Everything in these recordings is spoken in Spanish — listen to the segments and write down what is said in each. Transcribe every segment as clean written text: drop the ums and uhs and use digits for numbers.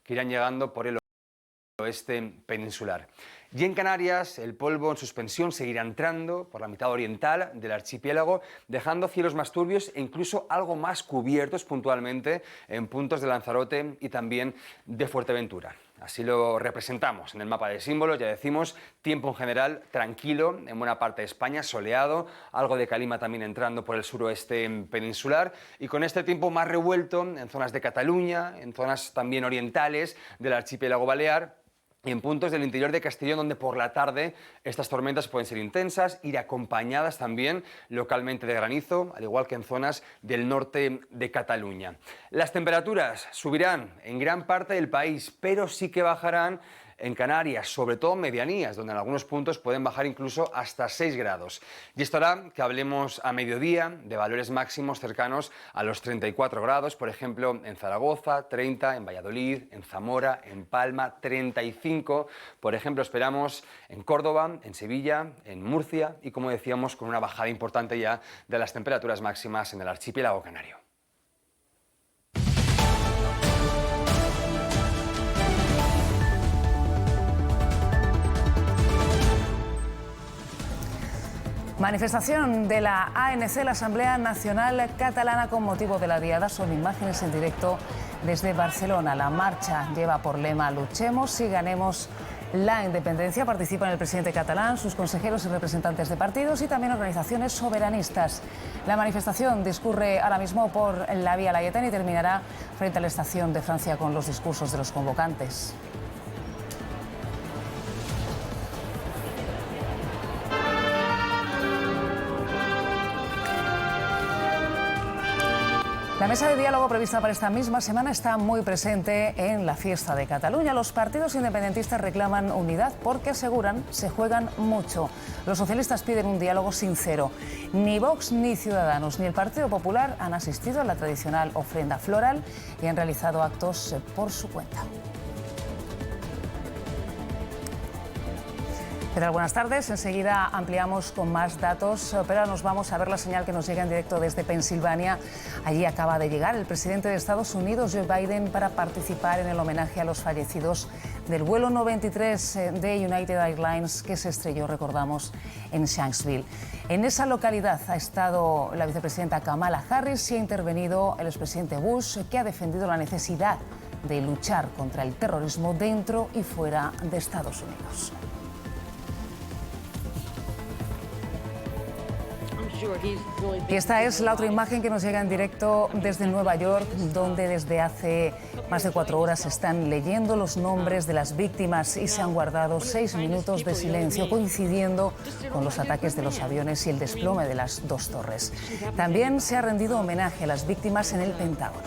que irán llegando por el oeste peninsular. Y en Canarias, el polvo en suspensión seguirá entrando por la mitad oriental del archipiélago, dejando cielos más turbios e incluso algo más cubiertos puntualmente en puntos de Lanzarote y también de Fuerteventura. Así lo representamos en el mapa de símbolos, ya decimos, tiempo en general tranquilo en buena parte de España, soleado, algo de calima también entrando por el suroeste peninsular y con este tiempo más revuelto en zonas de Cataluña, en zonas también orientales del archipiélago balear, y en puntos del interior de Castellón, donde por la tarde estas tormentas pueden ser intensas, ir acompañadas también localmente de granizo, al igual que en zonas del norte de Cataluña. Las temperaturas subirán en gran parte del país, pero sí que bajarán en Canarias, sobre todo medianías, donde en algunos puntos pueden bajar incluso hasta 6 grados. Y esto hará que hablemos a mediodía de valores máximos cercanos a los 34 grados, por ejemplo, en Zaragoza, 30, en Valladolid, en Zamora, en Palma, 35. Por ejemplo, esperamos en Córdoba, en Sevilla, en Murcia y, como decíamos, con una bajada importante ya de las temperaturas máximas en el archipiélago canario. Manifestación de la ANC, la Asamblea Nacional Catalana, con motivo de la Diada. Son imágenes en directo desde Barcelona. La marcha lleva por lema "Luchemos y ganemos la independencia". Participan el presidente catalán, sus consejeros y representantes de partidos y también organizaciones soberanistas. La manifestación discurre ahora mismo por la Vía Laietana y terminará frente a la estación de Francia con los discursos de los convocantes. La mesa de diálogo prevista para esta misma semana está muy presente en la fiesta de Cataluña. Los partidos independentistas reclaman unidad porque aseguran se juegan mucho. Los socialistas piden un diálogo sincero. Ni Vox ni Ciudadanos ni el Partido Popular han asistido a la tradicional ofrenda floral y han realizado actos por su cuenta. ¿Qué tal? Buenas tardes. Enseguida ampliamos con más datos, pero ahora nos vamos a ver la señal que nos llega en directo desde Pensilvania. Allí acaba de llegar el presidente de Estados Unidos, Joe Biden, para participar en el homenaje a los fallecidos del vuelo 93 de United Airlines que se estrelló, recordamos, en Shanksville. En esa localidad ha estado la vicepresidenta Kamala Harris y ha intervenido el expresidente Bush, que ha defendido la necesidad de luchar contra el terrorismo dentro y fuera de Estados Unidos. Y esta es la otra imagen que nos llega en directo desde Nueva York, donde desde hace más de 4 horas están leyendo los nombres de las víctimas y se han guardado 6 minutos de silencio, coincidiendo con los ataques de los aviones y el desplome de las 2 torres. También se ha rendido homenaje a las víctimas en el Pentágono.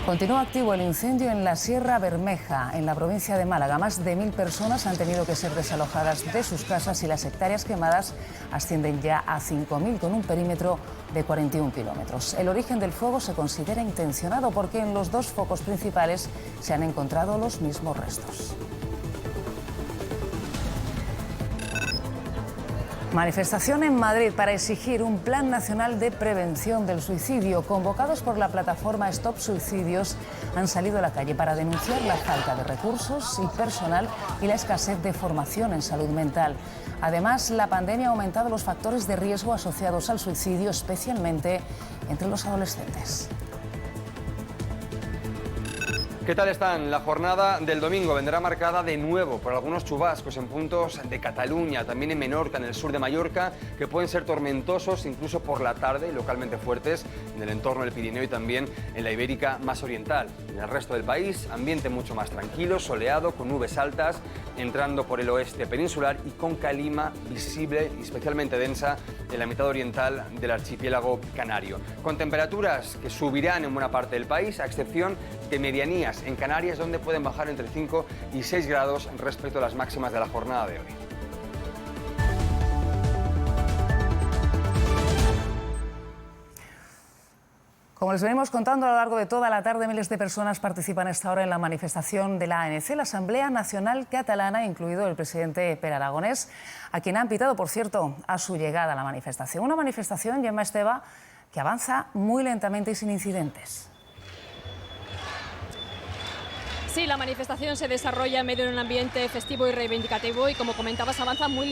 Continúa activo el incendio en la Sierra Bermeja, en la provincia de Málaga. Más de 1000 personas han tenido que ser desalojadas de sus casas y las hectáreas quemadas ascienden ya a 5000, con un perímetro de 41 kilómetros. El origen del fuego se considera intencionado porque en los 2 focos principales se han encontrado los mismos restos. Manifestación en Madrid para exigir un plan nacional de prevención del suicidio. Convocados por la plataforma Stop Suicidios, han salido a la calle para denunciar la falta de recursos y personal y la escasez de formación en salud mental. Además, la pandemia ha aumentado los factores de riesgo asociados al suicidio, especialmente entre los adolescentes. ¿Qué tal están? La jornada del domingo vendrá marcada de nuevo por algunos chubascos en puntos de Cataluña, también en Menorca, en el sur de Mallorca, que pueden ser tormentosos incluso por la tarde, localmente fuertes en el entorno del Pirineo y también en la Ibérica más oriental. En el resto del país, ambiente mucho más tranquilo, soleado, con nubes altas, entrando por el oeste peninsular y con calima visible y especialmente densa en la mitad oriental del archipiélago canario. Con temperaturas que subirán en buena parte del país, a excepción de medianías en Canarias, donde pueden bajar entre 5 y 6 grados respecto a las máximas de la jornada de hoy. Como les venimos contando a lo largo de toda la tarde, miles de personas participan a esta hora en la manifestación de la ANC, la Asamblea Nacional Catalana, incluido el presidente Pere Aragonés, a quien han pitado, por cierto, a su llegada a la manifestación. Una manifestación, Gemma Esteba, que avanza muy lentamente y sin incidentes. Sí, la manifestación se desarrolla en medio de un ambiente festivo y reivindicativo y, como comentabas, avanza muy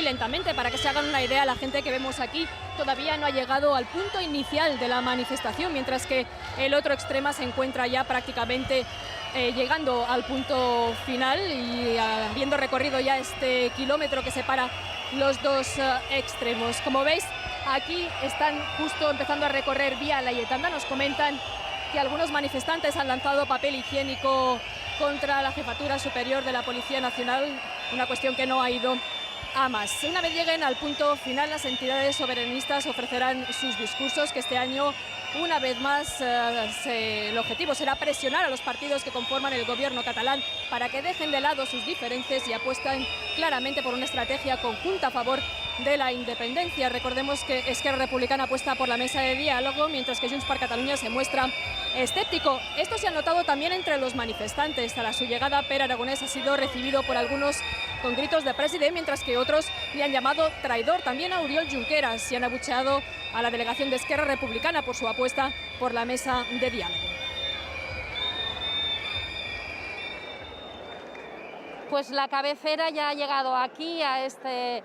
lentamente. Para que se hagan una idea, la gente que vemos aquí todavía no ha llegado al punto inicial de la manifestación, mientras que el otro extremo se encuentra ya prácticamente llegando al punto final y habiendo recorrido ya este kilómetro que separa los dos extremos. Como veis, aquí están justo empezando a recorrer Vía Laietana. Nos comentan que algunos manifestantes han lanzado papel higiénico contra la Jefatura Superior de la Policía Nacional, una cuestión que no ha ido a más. Una vez lleguen al punto final, las entidades soberanistas ofrecerán sus discursos, que este año, una vez más, el objetivo será presionar a los partidos que conforman el gobierno catalán para que dejen de lado sus diferencias y apuestan claramente por una estrategia conjunta a favor de la independencia. Recordemos que Esquerra Republicana apuesta por la mesa de diálogo, mientras que Junts per Catalunya se muestra escéptico. Esto se ha notado también entre los manifestantes. A su llegada, Pere Aragonès ha sido recibido por algunos con gritos de president, mientras que otros le han llamado traidor. También a Oriol Junqueras y han abucheado a la delegación de Esquerra Republicana por su apuesta por la mesa de diálogo. Pues la cabecera ya ha llegado aquí, a este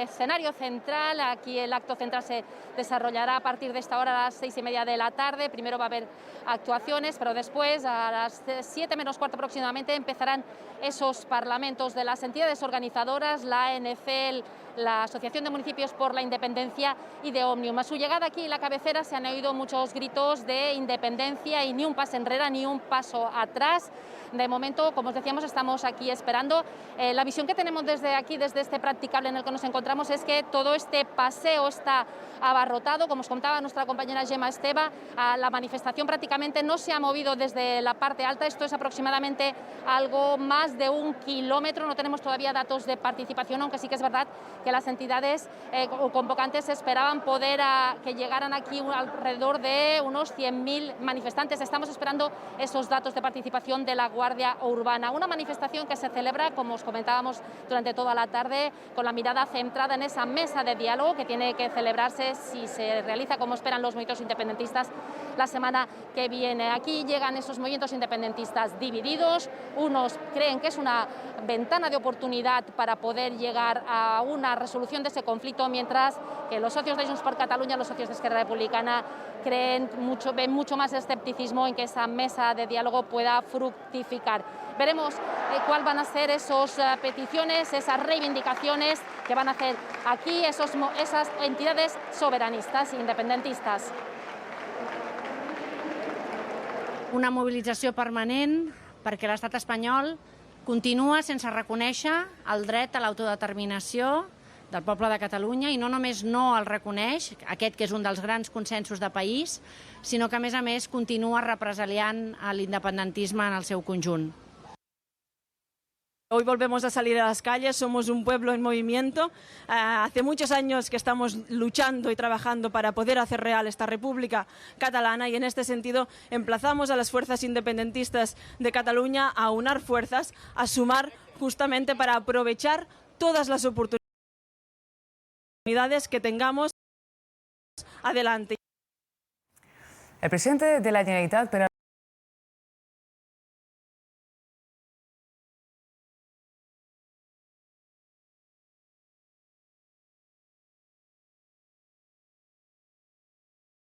escenario central. Aquí el acto central se desarrollará a partir de esta hora, a las 6:30 de la tarde. Primero va a haber actuaciones, pero después, a las 7 menos cuarto aproximadamente, empezarán esos parlamentos de las entidades organizadoras, la ANC, la Asociación de Municipios por la Independencia y de Òmnium. A su llegada aquí en la cabecera se han oído muchos gritos de independencia y ni un paso enrere ni un paso atrás. De momento, como os decíamos, estamos aquí esperando. La visión que tenemos desde aquí, desde este practicable en el que nos encontramos, es que todo este paseo está abarrotado. Como os contaba nuestra compañera Gemma Esteba, la manifestación prácticamente no se ha movido desde la parte alta. Esto es aproximadamente algo más de 1 kilómetro. No tenemos todavía datos de participación, aunque sí que es verdad que las entidades o convocantes esperaban poder que llegaran aquí alrededor de unos 100.000 manifestantes. Estamos esperando esos datos de participación de la Guardia Urbana. Una manifestación que se celebra, como os comentábamos, durante toda la tarde, con la mirada centrada en esa mesa de diálogo que tiene que celebrarse, si se realiza como esperan los movimientos independentistas, la semana que viene. Aquí llegan esos movimientos independentistas divididos. Unos creen que es una ventana de oportunidad para poder llegar a una resolución de ese conflicto, mientras que los socios de Junts per Catalunya, los socios de Esquerra Republicana, ven mucho más escepticismo en que esa mesa de diálogo pueda fructificar. Veremos cuáles van a ser esas peticiones, esas reivindicaciones que van a hacer aquí esas entidades soberanistas e independentistas. Una mobilització permanent perquè l'estat espanyol continua sense reconèixer el dret a l'autodeterminació del poble de Catalunya, i no només no el reconeix, aquest que és un dels grans consensos de país, sinó que a més continua represaliant l'independentisme en el seu conjunt. Hoy volvemos a salir a las calles, somos un pueblo en movimiento. Hace muchos años que estamos luchando y trabajando para poder hacer real esta República Catalana, y en este sentido emplazamos a las fuerzas independentistas de Cataluña a unar fuerzas, a sumar justamente para aprovechar todas las oportunidades que tengamos adelante. El presidente de la Generalitat, Pere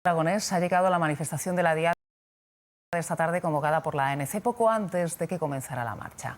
Aragonès ha llegado a la manifestación de la Diada de esta tarde convocada por la ANC poco antes de que comenzara la marcha.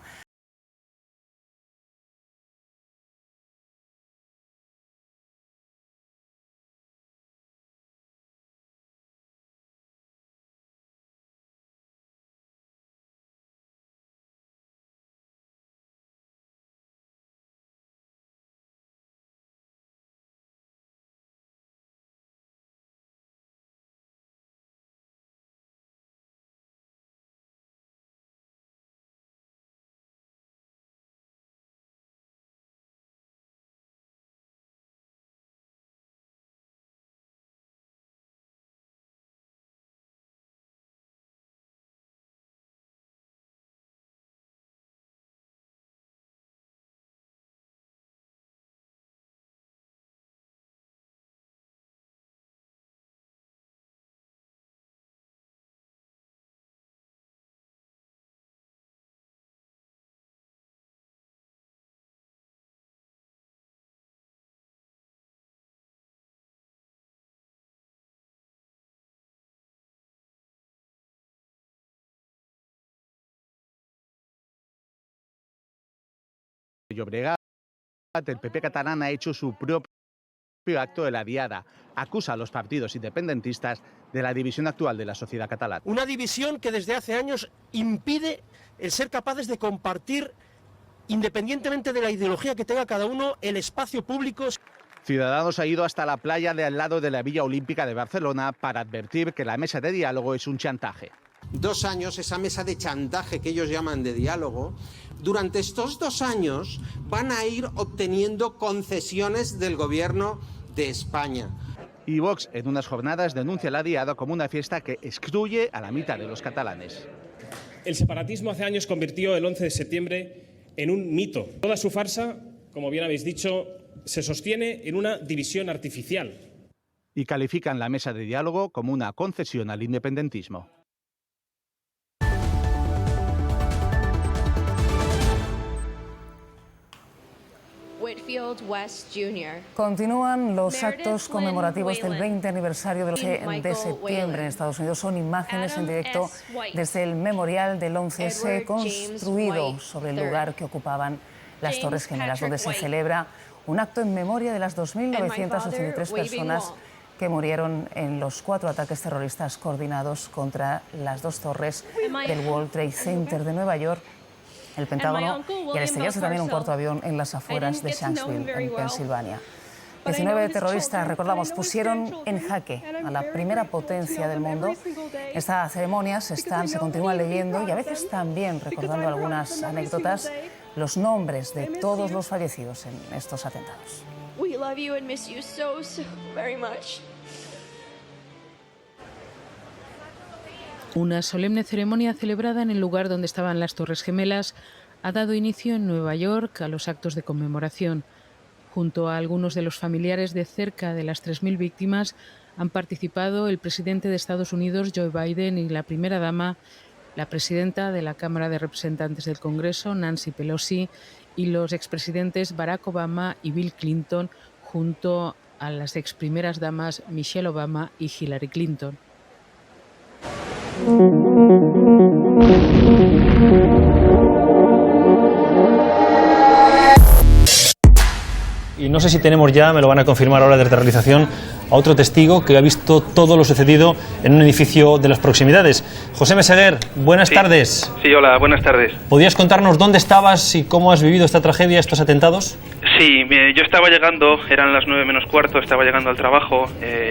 Llobregat, el PP catalán ha hecho su propio acto de la diada. Acusa a los partidos independentistas de la división actual de la sociedad catalana. Una división que desde hace años impide el ser capaces de compartir, independientemente de la ideología que tenga cada uno, el espacio público. Ciudadanos ha ido hasta la playa de al lado de la Villa Olímpica de Barcelona para advertir que la mesa de diálogo es un chantaje. 2 años, esa mesa de chantaje que ellos llaman de diálogo, durante estos 2 años van a ir obteniendo concesiones del gobierno de España. Y Vox, en unas jornadas, denuncia la diada como una fiesta que excluye a la mitad de los catalanes. El separatismo hace años convirtió el 11 de septiembre en un mito. Toda su farsa, como bien habéis dicho, se sostiene en una división artificial. Y califican la mesa de diálogo como una concesión al independentismo. Whitfield West Jr. Continúan los actos conmemorativos del 20 aniversario del 11 de septiembre en Estados Unidos. Son imágenes en directo desde el memorial del 11S construido sobre el lugar que ocupaban las Torres Gemelas, donde se celebra un acto en memoria de las 2.983 personas que murieron en los 4 ataques terroristas coordinados contra las 2 torres del World Trade Center de Nueva York, el Pentágono y al estrellarse también un portaavión en las afueras de Shanksville, en Pensilvania. 19 terroristas, recordamos, pusieron en jaque a la primera potencia del mundo. Estas ceremonias se continúan leyendo y a veces también recordando algunas anécdotas, los nombres de todos los fallecidos en estos atentados. We love you and miss you so very much. Una solemne ceremonia celebrada en el lugar donde estaban las Torres Gemelas ha dado inicio en Nueva York a los actos de conmemoración. Junto a algunos de los familiares de cerca de las 3.000 víctimas han participado el presidente de Estados Unidos, Joe Biden, y la primera dama, la presidenta de la Cámara de Representantes del Congreso, Nancy Pelosi, y los expresidentes Barack Obama y Bill Clinton, junto a las exprimeras damas Michelle Obama y Hillary Clinton. Y no sé si tenemos ya, me lo van a confirmar ahora desde realización, a otro testigo que ha visto todo lo sucedido en un edificio de las proximidades. José Meseguer, buenas tardes. Sí, hola, buenas tardes. ¿Podrías contarnos dónde estabas y cómo has vivido esta tragedia, estos atentados? Sí, yo estaba llegando, eran las 9 menos cuarto, estaba llegando al trabajo.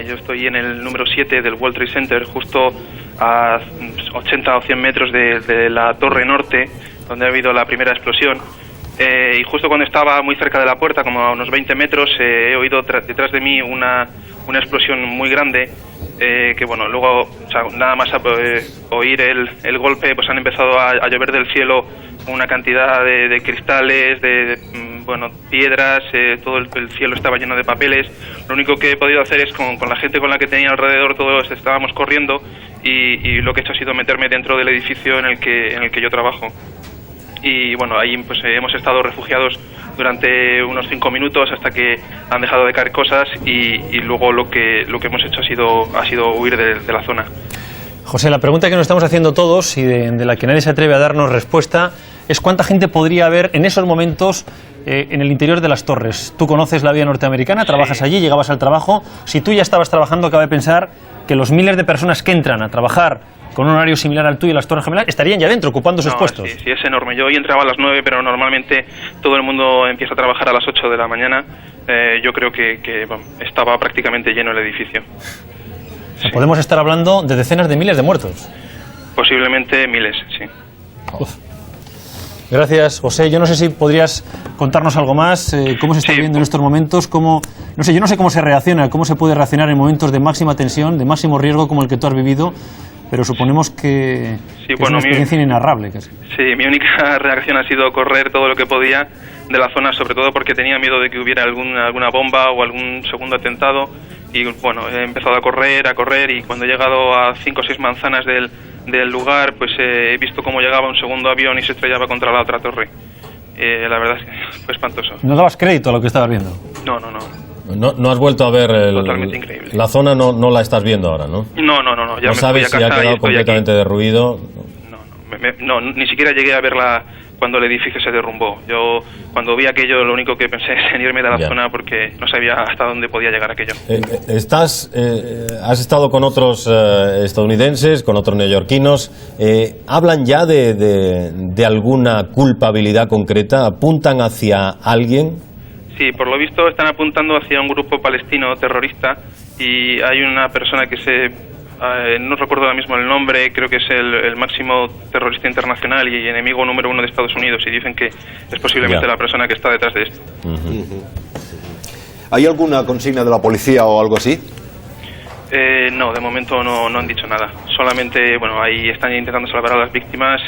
Yo estoy en el número 7 del World Trade Center, justo a 80 o 100 metros de la torre norte, donde ha habido la primera explosión. Y justo cuando estaba muy cerca de la puerta, como a unos 20 metros, he oído detrás de mí una explosión muy grande, que bueno, luego, o sea, nada más oír el golpe, pues han empezado a llover del cielo una cantidad de cristales, bueno, piedras, todo el cielo estaba lleno de papeles. Lo único que he podido hacer es, con la gente con la que tenía alrededor, todos estábamos corriendo, y lo que he hecho ha sido meterme dentro del edificio en el que yo trabajo. Y bueno, ahí pues hemos estado refugiados durante unos 5 minutos hasta que han dejado de caer cosas, y luego lo que hemos hecho ha sido huir de la zona. José, la pregunta que nos estamos haciendo todos y de la que nadie se atreve a darnos respuesta es ¿cuánta gente podría haber en esos momentos en el interior de las torres? Tú conoces la vía norteamericana, trabajas allí, llegabas al trabajo. Si tú ya estabas trabajando, acabo de pensar que los miles de personas que entran a trabajar con un horario similar al tuyo y las Torres Gemelas estarían ya dentro, ocupando sus puestos. Sí, es enorme. Yo hoy entraba a las 9, pero normalmente todo el mundo empieza a trabajar a las 8 de la mañana. Yo creo que estaba prácticamente lleno el edificio. Sí. Podemos estar hablando de decenas de miles de muertos. Posiblemente miles, sí. Uf. Gracias, José. Yo no sé si podrías contarnos algo más, cómo se está viviendo en estos momentos, yo no sé cómo se reacciona, cómo se puede reaccionar en momentos de máxima tensión, de máximo riesgo como el que tú has vivido, pero suponemos que es una experiencia inenarrable. Sí, mi única reacción ha sido correr todo lo que podía de la zona, sobre todo porque tenía miedo de que hubiera alguna bomba o algún segundo atentado, y bueno, he empezado a correr, y cuando he llegado a 5 o 6 manzanas del lugar, pues he visto cómo llegaba un segundo avión y se estrellaba contra la otra torre. La verdad es que fue espantoso. ¿No dabas crédito a lo que estabas viendo? No. No has vuelto a ver Totalmente increíble. La zona, no la estás viendo ahora, ¿no? No. Ya no me sabes fui a casa si ha quedado completamente derruido. No, ni siquiera llegué a ver cuando el edificio se derrumbó. Yo cuando vi aquello lo único que pensé es en irme de la zona porque no sabía hasta dónde podía llegar aquello. Has estado con otros estadounidenses, con otros neoyorquinos. ¿Hablan ya de alguna culpabilidad concreta? ¿Apuntan hacia alguien? Sí, por lo visto están apuntando hacia un grupo palestino terrorista y hay una persona que no recuerdo ahora mismo el nombre, creo que es el máximo terrorista internacional y enemigo número 1 de Estados Unidos, y dicen que es posiblemente la persona que está detrás de esto. ¿Hay alguna consigna de la policía o algo así? No, de momento no han dicho nada. Solamente, bueno, ahí están intentando salvar a las víctimas.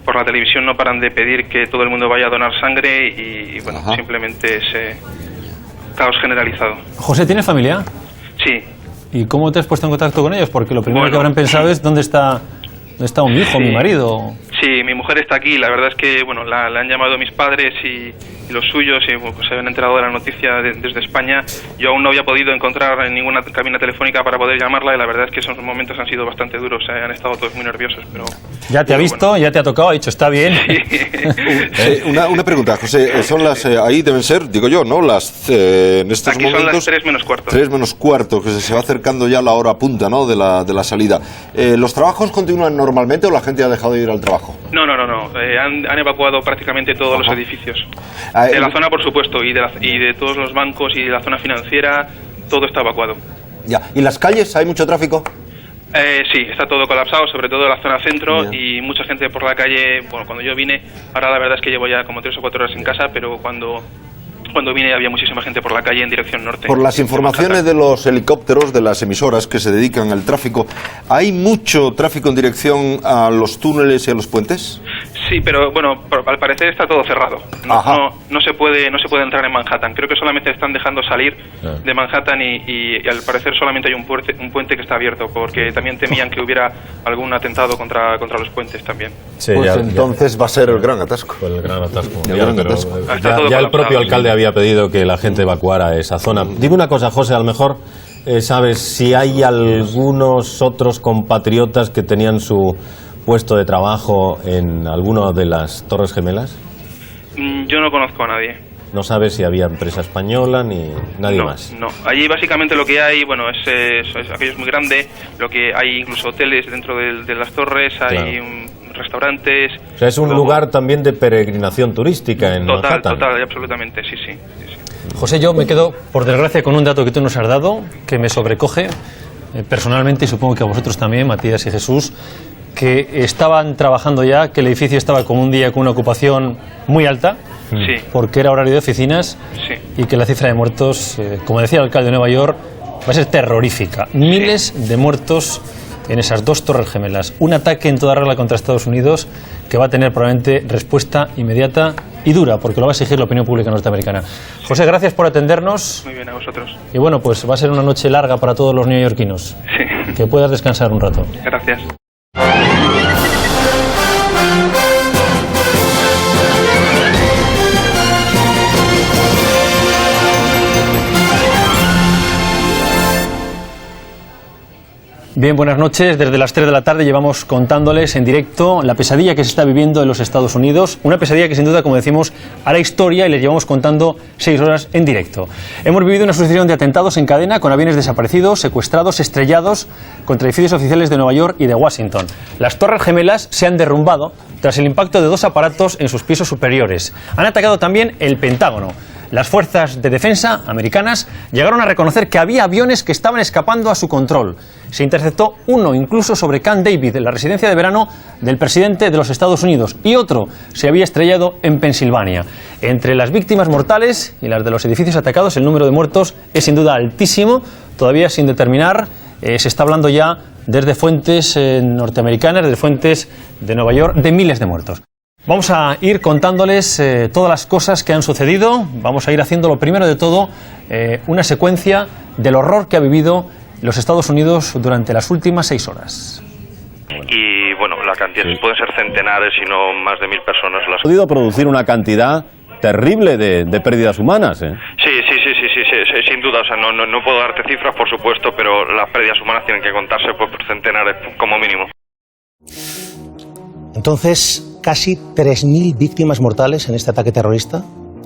Por la televisión no paran de pedir que todo el mundo vaya a donar sangre y bueno, simplemente es caos generalizado. José, ¿tienes familia? Sí. ¿Y cómo te has puesto en contacto con ellos? Porque lo primero que habrán pensado es ¿dónde está mi hijo, mi marido? Sí, mi mujer está aquí. La verdad es que bueno, la han llamado mis padres y los suyos y pues, se habían enterado de la noticia desde España. Yo aún no había podido encontrar ninguna cabina telefónica para poder llamarla y la verdad es que esos momentos han sido bastante duros. Han estado todos muy nerviosos, pero... Ya te ha visto, bueno. Ya te ha tocado, ha dicho, está bien. Sí. Una pregunta, José. Son las... ahí deben ser, digo yo, ¿no? Las en estos aquí momentos... son las 3 menos cuarto. 3 menos cuarto, que se va acercando ya la hora punta, ¿no? De la salida. ¿Los trabajos continúan normalmente o la gente ha dejado de ir al trabajo? No. Han evacuado prácticamente todos los edificios. De la zona, por supuesto, y de todos los bancos y de la zona financiera, todo está evacuado. Ya. ¿Y las calles? ¿Hay mucho tráfico? Sí, está todo colapsado, sobre todo en la zona centro y mucha gente por la calle. Bueno, cuando yo vine, ahora la verdad es que llevo ya como 3 o 4 horas en casa, pero cuando vine había muchísima gente por la calle en dirección norte. Por las informaciones de los helicópteros, de las emisoras que se dedican al tráfico, ¿hay mucho tráfico en dirección a los túneles y a los puentes? Sí, pero bueno, al parecer está todo cerrado. No se puede entrar en Manhattan. Creo que solamente están dejando salir de Manhattan y al parecer solamente hay un puente que está abierto, porque también temían que hubiera algún atentado contra los puentes también. Sí, pues entonces va a ser el gran atasco. El gran atasco. Ya el propio alcalde había pedido que la gente evacuara esa zona. Dime una cosa, José, a lo mejor sabes si hay algunos otros compatriotas que tenían su puesto de trabajo en alguna de las Torres Gemelas. Yo no conozco a nadie. ¿No sabes si había empresa española ni nadie más? No, allí básicamente lo que hay, bueno, aquello es muy grande, lo que hay incluso hoteles dentro de las torres, hay restaurantes... O sea, es un lugar también de peregrinación turística en Manhattan. Total, absolutamente, sí. José, yo me quedo, por desgracia, con un dato que tú nos has dado, que me sobrecoge personalmente, y supongo que a vosotros también, Matías y Jesús, que estaban trabajando ya, que el edificio estaba como un día con una ocupación muy alta, porque era horario de oficinas, y que la cifra de muertos, como decía el alcalde de Nueva York, va a ser terrorífica. Miles de muertos en esas 2 torres gemelas. Un ataque en toda regla contra Estados Unidos que va a tener probablemente respuesta inmediata y dura, porque lo va a exigir la opinión pública norteamericana. José, gracias por atendernos. Muy bien, a vosotros. Y bueno, pues va a ser una noche larga para todos los neoyorquinos. Sí. Que puedas descansar un rato. Gracias. Bien, buenas noches. Desde las 3 de la tarde llevamos contándoles en directo la pesadilla que se está viviendo en los Estados Unidos. Una pesadilla que sin duda, como decimos, hará historia y les llevamos contando 6 horas en directo. Hemos vivido una sucesión de atentados en cadena con aviones desaparecidos, secuestrados, estrellados contra edificios oficiales de Nueva York y de Washington. Las Torres Gemelas se han derrumbado tras el impacto de 2 aparatos en sus pisos superiores. Han atacado también el Pentágono. Las fuerzas de defensa americanas llegaron a reconocer que había aviones que estaban escapando a su control. Se interceptó uno incluso sobre Camp David, en la residencia de verano del presidente de los Estados Unidos, y otro se había estrellado en Pensilvania. Entre las víctimas mortales y las de los edificios atacados, el número de muertos es sin duda altísimo, todavía sin determinar. Se está hablando ya desde fuentes norteamericanas, desde fuentes de Nueva York, de miles de muertos. Vamos a ir contándoles todas las cosas que han sucedido. Vamos a ir haciendo lo primero de todo, una secuencia del horror que ha vivido los Estados Unidos durante las últimas 6 horas. Y bueno, la cantidad pueden ser centenares, si no más de 1000 personas. Ha podido producir una cantidad terrible de pérdidas humanas, ¿eh? Sí, sin duda. O sea, no puedo darte cifras, por supuesto, pero las pérdidas humanas tienen que contarse por centenares como mínimo. Entonces, casi 3.000 víctimas mortales en este ataque terrorista,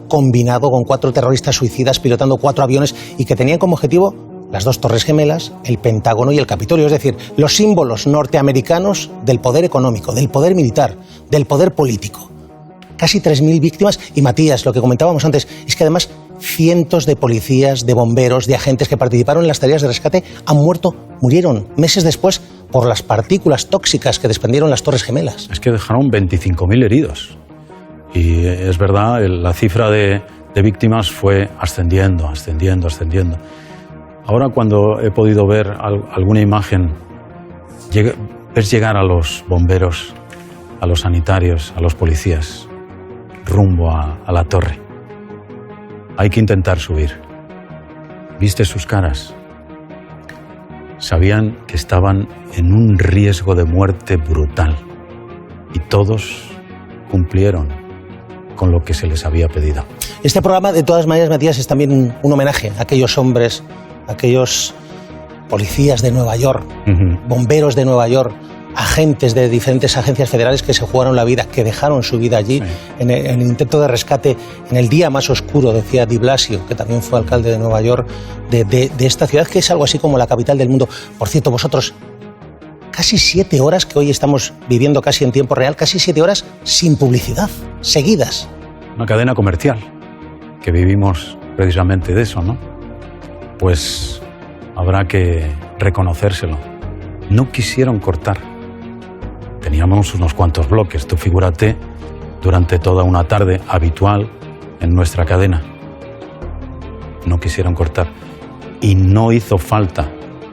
combinado con 4 terroristas suicidas pilotando 4 aviones y que tenían como objetivo las 2 Torres Gemelas, el Pentágono y el Capitolio, es decir, los símbolos norteamericanos del poder económico, del poder militar, del poder político. Casi 3.000 víctimas y, Matías, lo que comentábamos antes, es que además cientos de policías, de bomberos, de agentes que participaron en las tareas de rescate murieron meses después por las partículas tóxicas que desprendieron las Torres Gemelas. Es que dejaron 25.000 heridos. Y es verdad, la cifra de víctimas fue ascendiendo. Ahora, cuando he podido ver alguna imagen, ves llegar a los bomberos, a los sanitarios, a los policías, rumbo a la torre. Hay que intentar subir. ¿Viste sus caras? Sabían que estaban en un riesgo de muerte brutal. Y todos cumplieron con lo que se les había pedido. Este programa, de todas maneras, Matías, es también un homenaje a aquellos hombres, a aquellos policías de Nueva York, bomberos de Nueva York, agentes de diferentes agencias federales que se jugaron la vida, que dejaron su vida allí en el intento de rescate, en el día más oscuro, decía Di Blasio, que también fue alcalde de Nueva York, de esta ciudad que es algo así como la capital del mundo. Por cierto, vosotros, casi 7 horas que hoy estamos viviendo casi en tiempo real, casi 7 horas sin publicidad, seguidas. Una cadena comercial, que vivimos precisamente de eso, ¿no? Pues habrá que reconocérselo. No quisieron cortar. Teníamos unos cuantos bloques, tú figúrate, durante toda una tarde habitual en nuestra cadena. No quisieron cortar. Y no hizo falta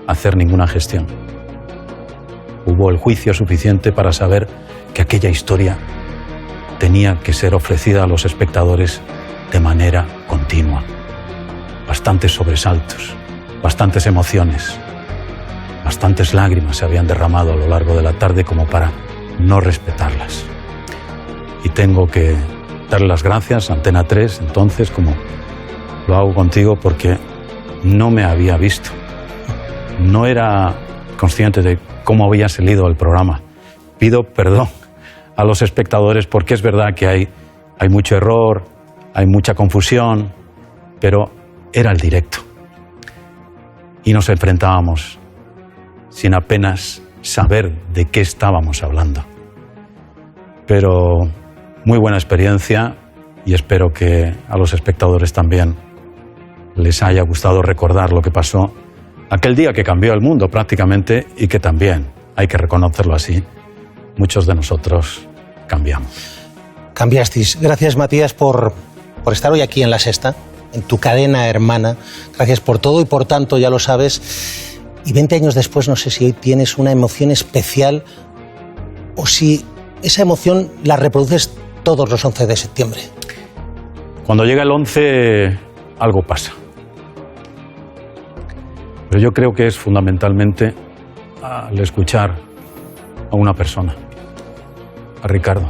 hacer ninguna gestión. Hubo el juicio suficiente para saber que aquella historia tenía que ser ofrecida a los espectadores de manera continua. Bastantes sobresaltos, bastantes emociones, bastantes lágrimas se habían derramado a lo largo de la tarde como para no respetarlas. Y tengo que darle las gracias a Antena 3, entonces, como lo hago contigo, porque no me había visto. No era consciente de cómo había salido el programa. Pido perdón a los espectadores porque es verdad que hay mucho error, hay mucha confusión, pero era el directo. Y nos enfrentábamos sin apenas saber de qué estábamos hablando. Pero muy buena experiencia y espero que a los espectadores también les haya gustado recordar lo que pasó aquel día que cambió el mundo prácticamente y que también, hay que reconocerlo así, muchos de nosotros cambiamos. Cambiasteis. Gracias, Matías, por estar hoy aquí en La Sexta, en tu cadena hermana. Gracias por todo y por tanto, ya lo sabes. Y 20 años después, no sé si hoy tienes una emoción especial o si esa emoción la reproduces todos los 11 de septiembre. Cuando llega el 11, algo pasa. Pero yo creo que es fundamentalmente al escuchar a una persona, a Ricardo.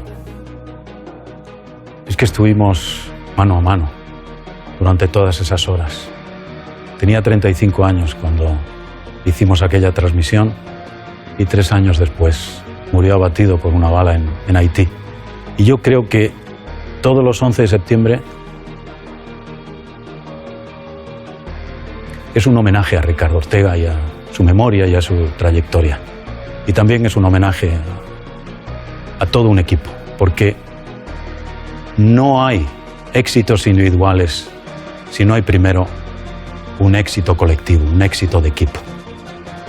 Es que estuvimos mano a mano durante todas esas horas. Tenía 35 años cuando hicimos aquella transmisión y 3 años después murió abatido por una bala en Haití. Y yo creo que todos los 11 de septiembre es un homenaje a Ricardo Ortega y a su memoria y a su trayectoria. Y también es un homenaje a todo un equipo, porque no hay éxitos individuales si no hay primero un éxito colectivo, un éxito de equipo.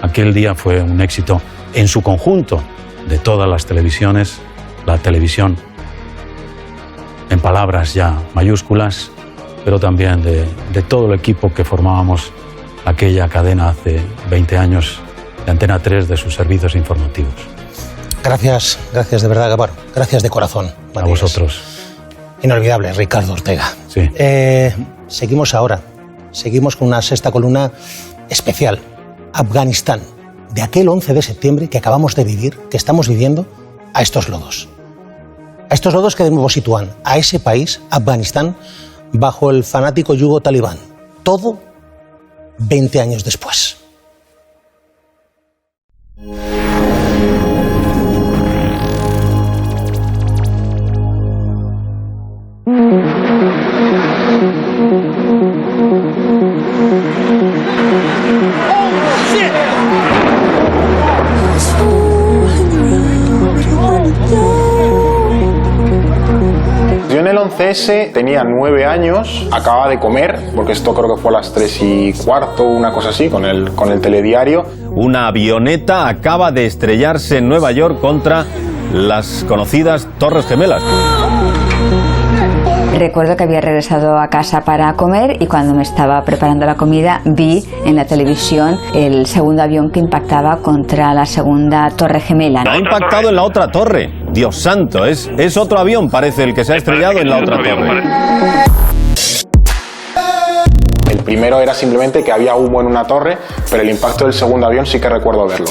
Aquel día fue un éxito en su conjunto de todas las televisiones, la televisión en palabras ya mayúsculas, pero también de todo el equipo que formábamos aquella cadena hace 20 años de Antena 3, de sus servicios informativos. Gracias de verdad, Gabaro. Gracias de corazón, Matías. A vosotros. Inolvidable, Ricardo Ortega. Sí. Seguimos ahora. Seguimos con una sexta columna especial. Afganistán. De aquel 11 de septiembre que acabamos de vivir, que estamos viviendo, a estos lodos. A estos lodos que de nuevo sitúan a ese país, Afganistán, bajo el fanático yugo talibán. Todo 20 años después. del 11S tenía 9 años, acababa de comer, porque esto creo que fue a las 3:15, una cosa así, con el telediario. Una avioneta acaba de estrellarse en Nueva York contra las conocidas Torres Gemelas. Recuerdo que había regresado a casa para comer y cuando me estaba preparando la comida vi en la televisión el segundo avión que impactaba contra la segunda torre gemela. Ha impactado en la otra torre. Dios santo, es otro avión, parece, el que se ha estrellado en la otra torre. El primero era simplemente que había humo en una torre, pero el impacto del segundo avión sí que recuerdo verlo.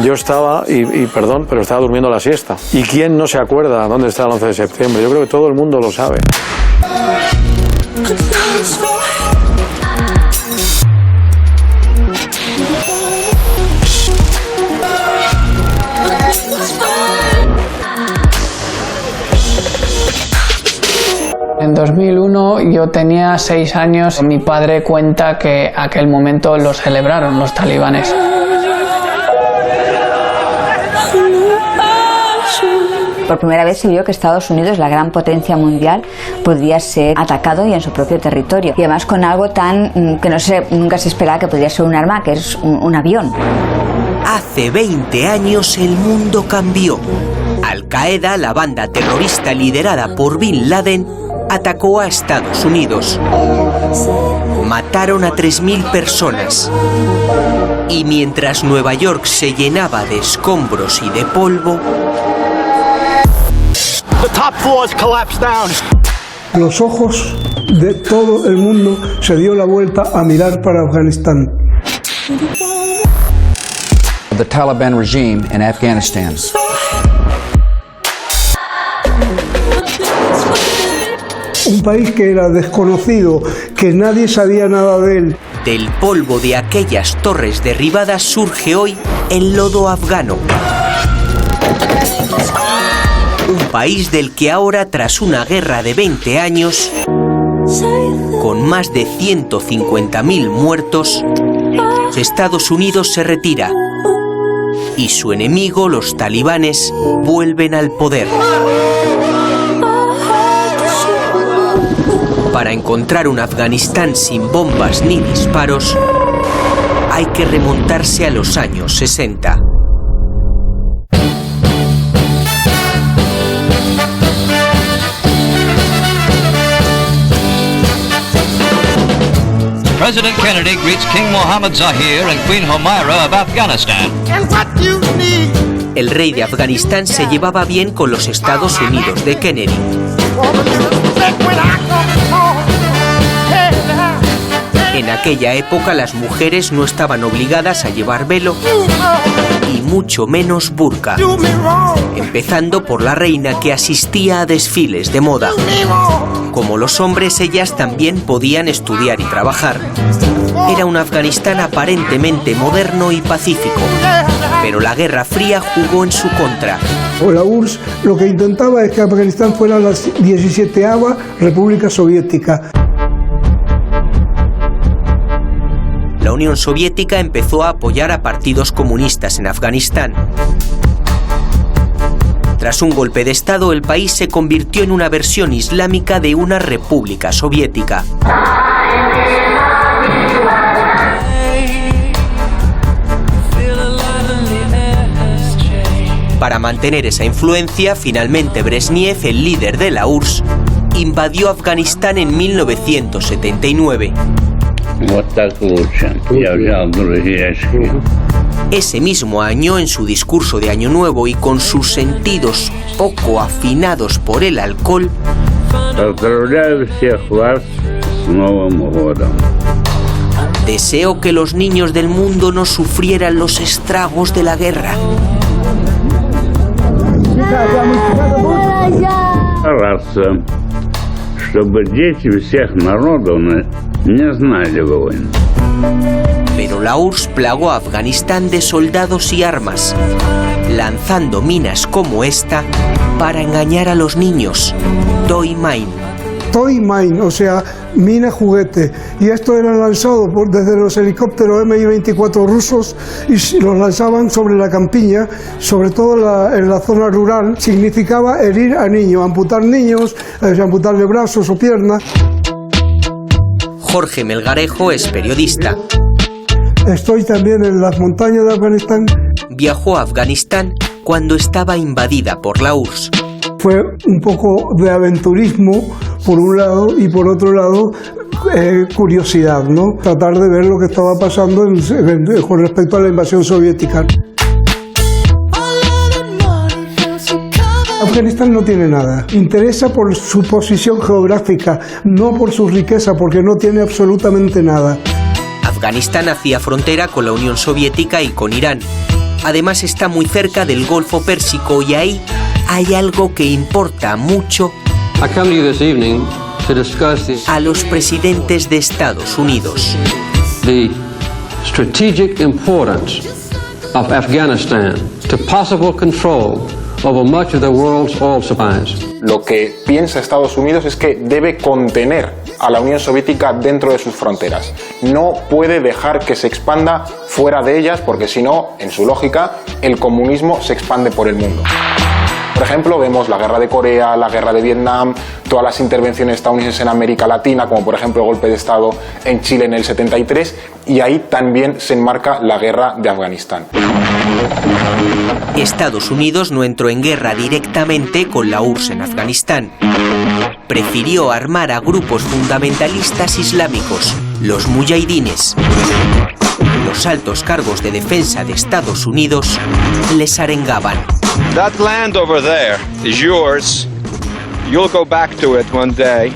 Yo estaba, perdón, pero estaba durmiendo la siesta. ¿Y quién no se acuerda dónde está el 11 de septiembre? Yo creo que todo el mundo lo sabe. En 2001 yo tenía 6 años. Mi padre cuenta que aquel momento lo celebraron los talibanes. Por primera vez se vio que Estados Unidos, la gran potencia mundial, podía ser atacado y en su propio territorio. Y además con algo tan que nunca se esperaba que podría ser un arma, que es un avión. Hace 20 años el mundo cambió. Al-Qaeda, la banda terrorista liderada por Bin Laden, atacó a Estados Unidos. Mataron a 3.000 personas. Y mientras Nueva York se llenaba de escombros y de polvo, los ojos de todo el mundo se dio la vuelta a mirar para Afganistán. The Taliban regime in Afghanistan. Un país que era desconocido, que nadie sabía nada de él. Del polvo de aquellas torres derribadas surge hoy el lodo afgano. Un país del que ahora, tras una guerra de 20 años, con más de 150.000 muertos, Estados Unidos se retira y su enemigo, los talibanes, vuelven al poder. Para encontrar un Afganistán sin bombas ni disparos, hay que remontarse a los años 60. President Kennedy greets King Mohammed Zahir and Queen Humaira of Afghanistan. El rey de Afganistán se llevaba bien con los Estados Unidos de Kennedy. En aquella época las mujeres no estaban obligadas a llevar velo y mucho menos burka, empezando por la reina, que asistía a desfiles de moda. Como los hombres, ellas también podían estudiar y trabajar. Era un Afganistán aparentemente moderno y pacífico, pero la Guerra Fría jugó en su contra. La URSS lo que intentaba es que Afganistán fuera la 17ª República Soviética. La Unión Soviética empezó a apoyar a partidos comunistas en Afganistán. Tras un golpe de Estado, el país se convirtió en una versión islámica de una república soviética. Para mantener esa influencia, finalmente Brezhnev, el líder de la URSS, invadió Afganistán en 1979. Ese mismo año, en su discurso de Año Nuevo y con sus sentidos poco afinados por el alcohol, deseó que los niños del mundo no sufrieran los estragos de la guerra. Pero la URSS plagó a Afganistán de soldados y armas, lanzando minas como esta para engañar a los niños. Doy Main. Toy Mine, o sea, mina juguete. Y esto era lanzado desde los helicópteros Mi-24 rusos y los lanzaban sobre la campiña, sobre todo en la zona rural. Significaba herir a niños, amputar niños, amputarle brazos o piernas. Jorge Melgarejo es periodista. Estoy también en las montañas de Afganistán. Viajó a Afganistán cuando estaba invadida por la URSS. Fue un poco de aventurismo por un lado y por otro lado curiosidad, ¿no? Tratar de ver lo que estaba pasando con respecto a la invasión soviética. Afganistán no tiene nada. Interesa por su posición geográfica, no por su riqueza, porque no tiene absolutamente nada. Afganistán hacía frontera con la Unión Soviética y con Irán. Además está muy cerca del Golfo Pérsico y ahí hay algo que importa mucho a los presidentes de Estados Unidos. The strategic importance of Afghanistan to possible control over much of the world's oil supplies. Lo que piensa Estados Unidos es que debe contener a la Unión Soviética dentro de sus fronteras. No puede dejar que se expanda fuera de ellas porque si no, en su lógica, el comunismo se expande por el mundo. Por ejemplo, vemos la guerra de Corea, la guerra de Vietnam, todas las intervenciones estadounidenses en América Latina, como por ejemplo el golpe de Estado en Chile en el 73, y ahí también se enmarca la guerra de Afganistán. Estados Unidos no entró en guerra directamente con la URSS en Afganistán. Prefirió armar a grupos fundamentalistas islámicos, los mujahidines. Los altos cargos de defensa de Estados Unidos les arengaban. That land over there is yours. You'll go back to it one day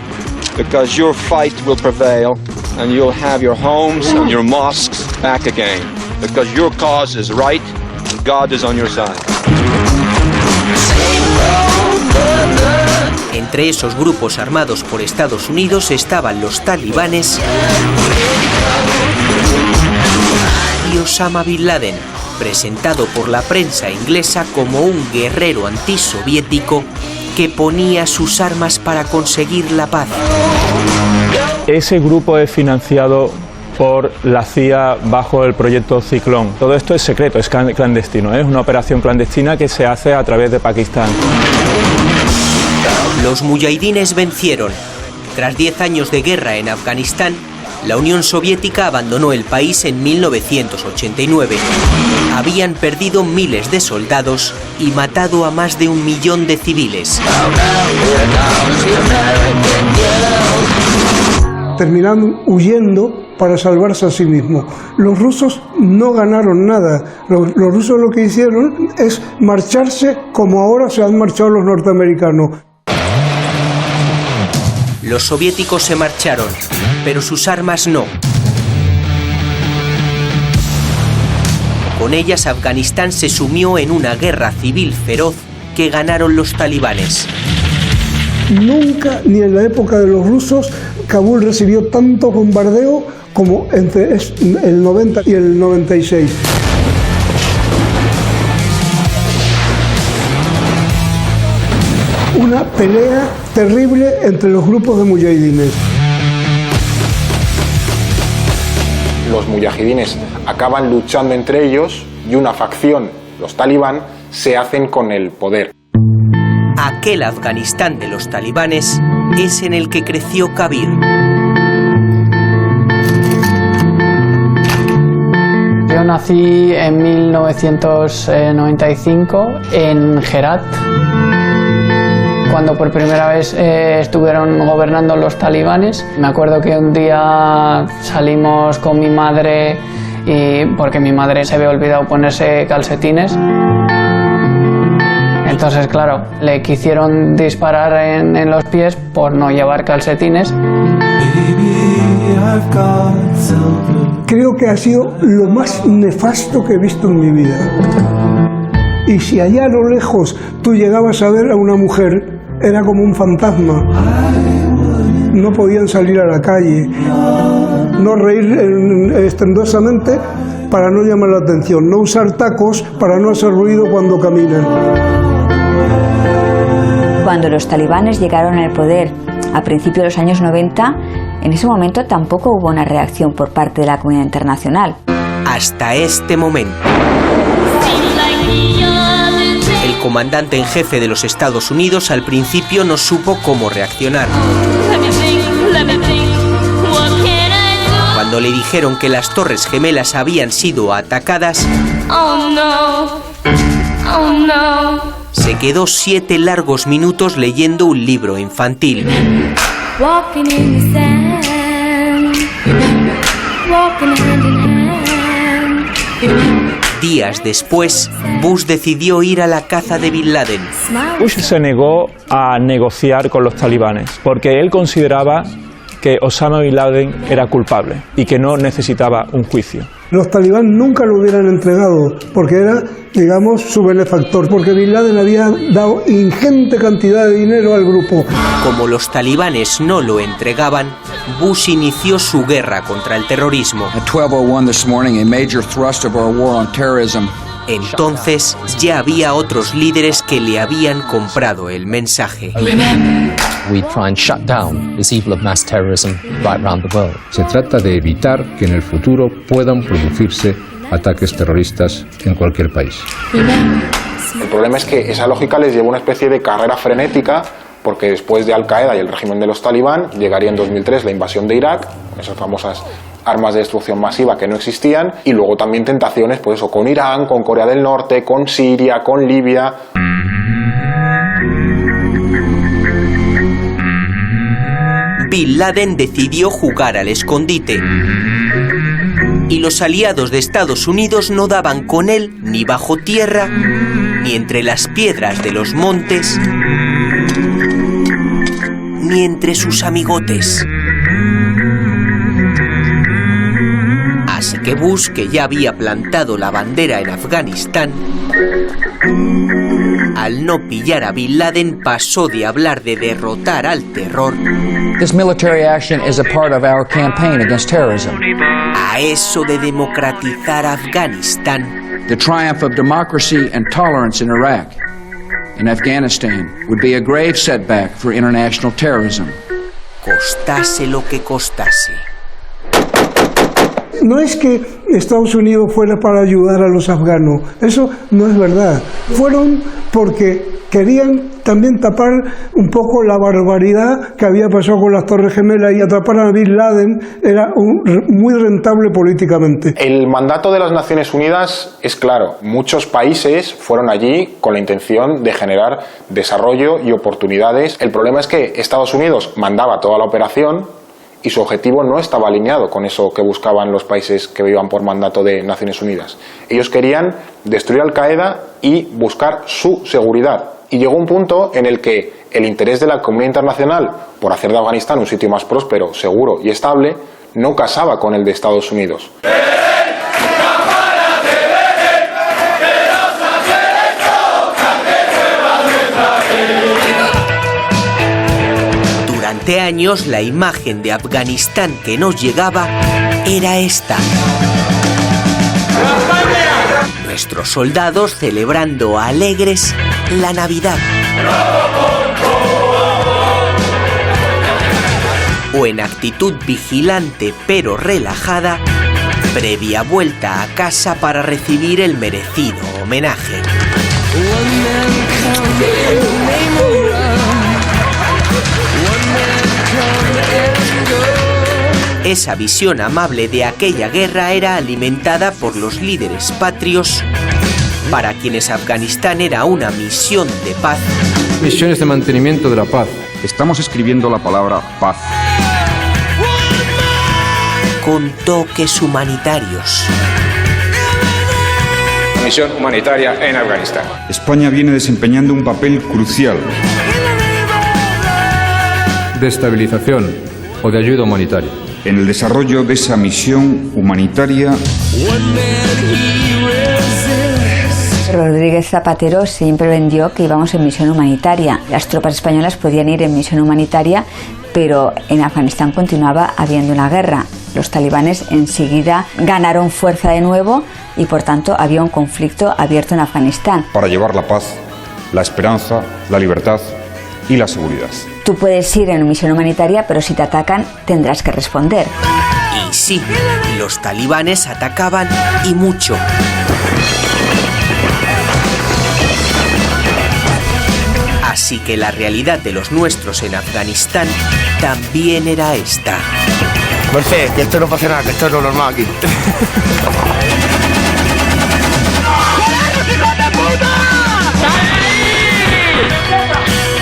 because your fight will prevail and you'll have your homes and your mosques back again because your cause is right and God is on your side. Entre esos grupos armados por Estados Unidos estaban los talibanes y Osama Bin Laden, presentado por la prensa inglesa como un guerrero antisoviético que ponía sus armas para conseguir la paz. Ese grupo es financiado por la CIA bajo el proyecto Ciclón. Todo esto es secreto, es clandestino, es una operación clandestina que se hace a través de Pakistán. Los mujahidines vencieron. Tras 10 años de guerra en Afganistán, la Unión Soviética abandonó el país en 1989. Habían perdido miles de soldados y matado a más de 1 millón de civiles. Terminaron huyendo para salvarse a sí mismos. Los rusos no ganaron nada. Los rusos lo que hicieron es marcharse como ahora se han marchado los norteamericanos. Los soviéticos se marcharon, pero sus armas no. Con ellas Afganistán se sumió en una guerra civil feroz que ganaron los talibanes. Nunca, ni en la época de los rusos, Kabul recibió tanto bombardeo como entre el 90 y el 96. Una pelea terrible entre los grupos de mujahidines. Los mujahidines acaban luchando entre ellos y una facción, los talibán, se hacen con el poder. Aquel Afganistán de los talibanes es en el que creció Kabir. Yo nací en 1995 en Herat, cuando por primera vez estuvieron gobernando los talibanes. Me acuerdo que un día salimos con mi madre, porque mi madre se había olvidado ponerse calcetines. Entonces, claro, le quisieron disparar en los pies por no llevar calcetines. Creo que ha sido lo más nefasto que he visto en mi vida. Y si allá a lo lejos tú llegabas a ver a una mujer, era como un fantasma. No podían salir a la calle, no reír estrendosamente para no llamar la atención, no usar tacos para no hacer ruido cuando caminan. Cuando los talibanes llegaron al poder A principios de los años 90, en ese momento tampoco hubo una reacción por parte de la comunidad internacional. Hasta este momento. El comandante en jefe de los Estados Unidos al principio no supo cómo reaccionar. Cuando le dijeron que las Torres Gemelas habían sido atacadas, se quedó 7 largos minutos leyendo un libro infantil. Días después, Bush decidió ir a la caza de Bin Laden. Bush se negó a negociar con los talibanes porque él consideraba que Osama Bin Laden era culpable y que no necesitaba un juicio. Los talibanes nunca lo hubieran entregado porque era, digamos, su benefactor, porque Bin Laden había dado ingente cantidad de dinero al grupo. Como los talibanes no lo entregaban, Bush inició su guerra contra el terrorismo. At 12:01 this morning, a major thrust of our war on terrorism. Entonces ya había otros líderes que le habían comprado el mensaje. We try and shut down this evil of mass terrorism right around the world. Se trata de evitar que en el futuro puedan producirse ataques terroristas en cualquier país. El problema es que esa lógica les llevó a una especie de carrera frenética, porque después de Al-Qaeda y el régimen de los talibán llegaría en 2003 la invasión de Irak, con esas famosas armas de destrucción masiva que no existían, y luego también tentaciones, pues eso, con Irán, con Corea del Norte, con Siria, con Libia. Bin Laden decidió jugar al escondite. Y los aliados de Estados Unidos no daban con él ni bajo tierra, ni entre las piedras de los montes, ni entre sus amigotes. Así que Bush, que ya había plantado la bandera en Afganistán, al no pillar a Bin Laden pasó de hablar de derrotar al terror This military action is a part of our campaign against terrorism. a eso de democratizar Afganistán. The triumph of democracy and tolerance in Iraq and Afghanistan would be a grave setback for international terrorism. Costase lo que costase. No es que Estados Unidos fuera para ayudar a los afganos, eso no es verdad. Fueron porque querían también tapar un poco la barbaridad que había pasado con las Torres Gemelas, y atrapar a Bin Laden era muy rentable políticamente. El mandato de las Naciones Unidas es claro. Muchos países fueron allí con la intención de generar desarrollo y oportunidades. El problema es que Estados Unidos mandaba toda la operación y su objetivo no estaba alineado con eso que buscaban los países que vivían por mandato de Naciones Unidas. Ellos querían destruir Al-Qaeda y buscar su seguridad. Y llegó un punto en el que el interés de la comunidad internacional por hacer de Afganistán un sitio más próspero, seguro y estable no casaba con el de Estados Unidos. Durante años la imagen de Afganistán que nos llegaba era esta. Nuestros soldados celebrando alegres la Navidad. O en actitud vigilante pero relajada, previa vuelta a casa para recibir el merecido homenaje. Esa visión amable de aquella guerra era alimentada por los líderes patrios, para quienes Afganistán era una misión de paz. Misiones de mantenimiento de la paz. Estamos escribiendo la palabra paz. Con toques humanitarios. Misión humanitaria en Afganistán. España viene desempeñando un papel crucial. De estabilización o de ayuda humanitaria. En el desarrollo de esa misión humanitaria. Rodríguez Zapatero siempre vendió que íbamos en misión humanitaria. Las tropas españolas podían ir en misión humanitaria, pero en Afganistán continuaba habiendo una guerra. Los talibanes enseguida ganaron fuerza de nuevo y por tanto había un conflicto abierto en Afganistán. Para llevar la paz, la esperanza, la libertad y la seguridad. tú puedes ir en misión humanitaria, pero si te atacan tendrás que responder. Y sí, los talibanes atacaban y mucho. Así que la realidad de los nuestros en Afganistán también era esta. Merced, que esto no pasa nada, que esto es lo normal aquí.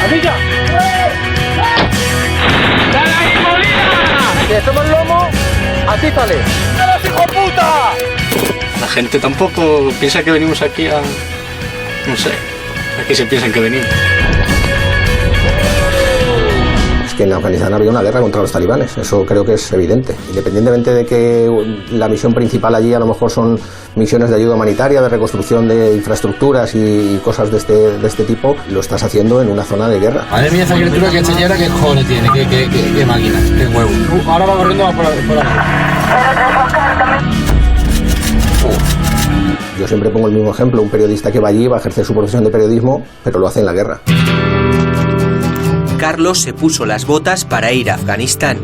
¡Amiga! ¡Dale ahí, Molina! Si hacemos el lomo, así sale. ¡Dale, hijo de puta! La gente tampoco piensa que venimos aquí a... no sé, aquí se piensan que venimos. Que en Afganistán había una guerra contra los talibanes, eso creo que es evidente. Independientemente de que la misión principal allí a lo mejor son misiones de ayuda humanitaria, de reconstrucción de infraestructuras y cosas de este tipo, lo estás haciendo en una zona de guerra. Madre mía, esa criatura que señora, qué cojones tiene, qué máquina, qué huevo. Ahora va corriendo por ahí. Yo siempre pongo el mismo ejemplo, un periodista que va allí va a ejercer su profesión de periodismo, pero lo hace en la guerra. Carlos se puso las botas para ir a Afganistán.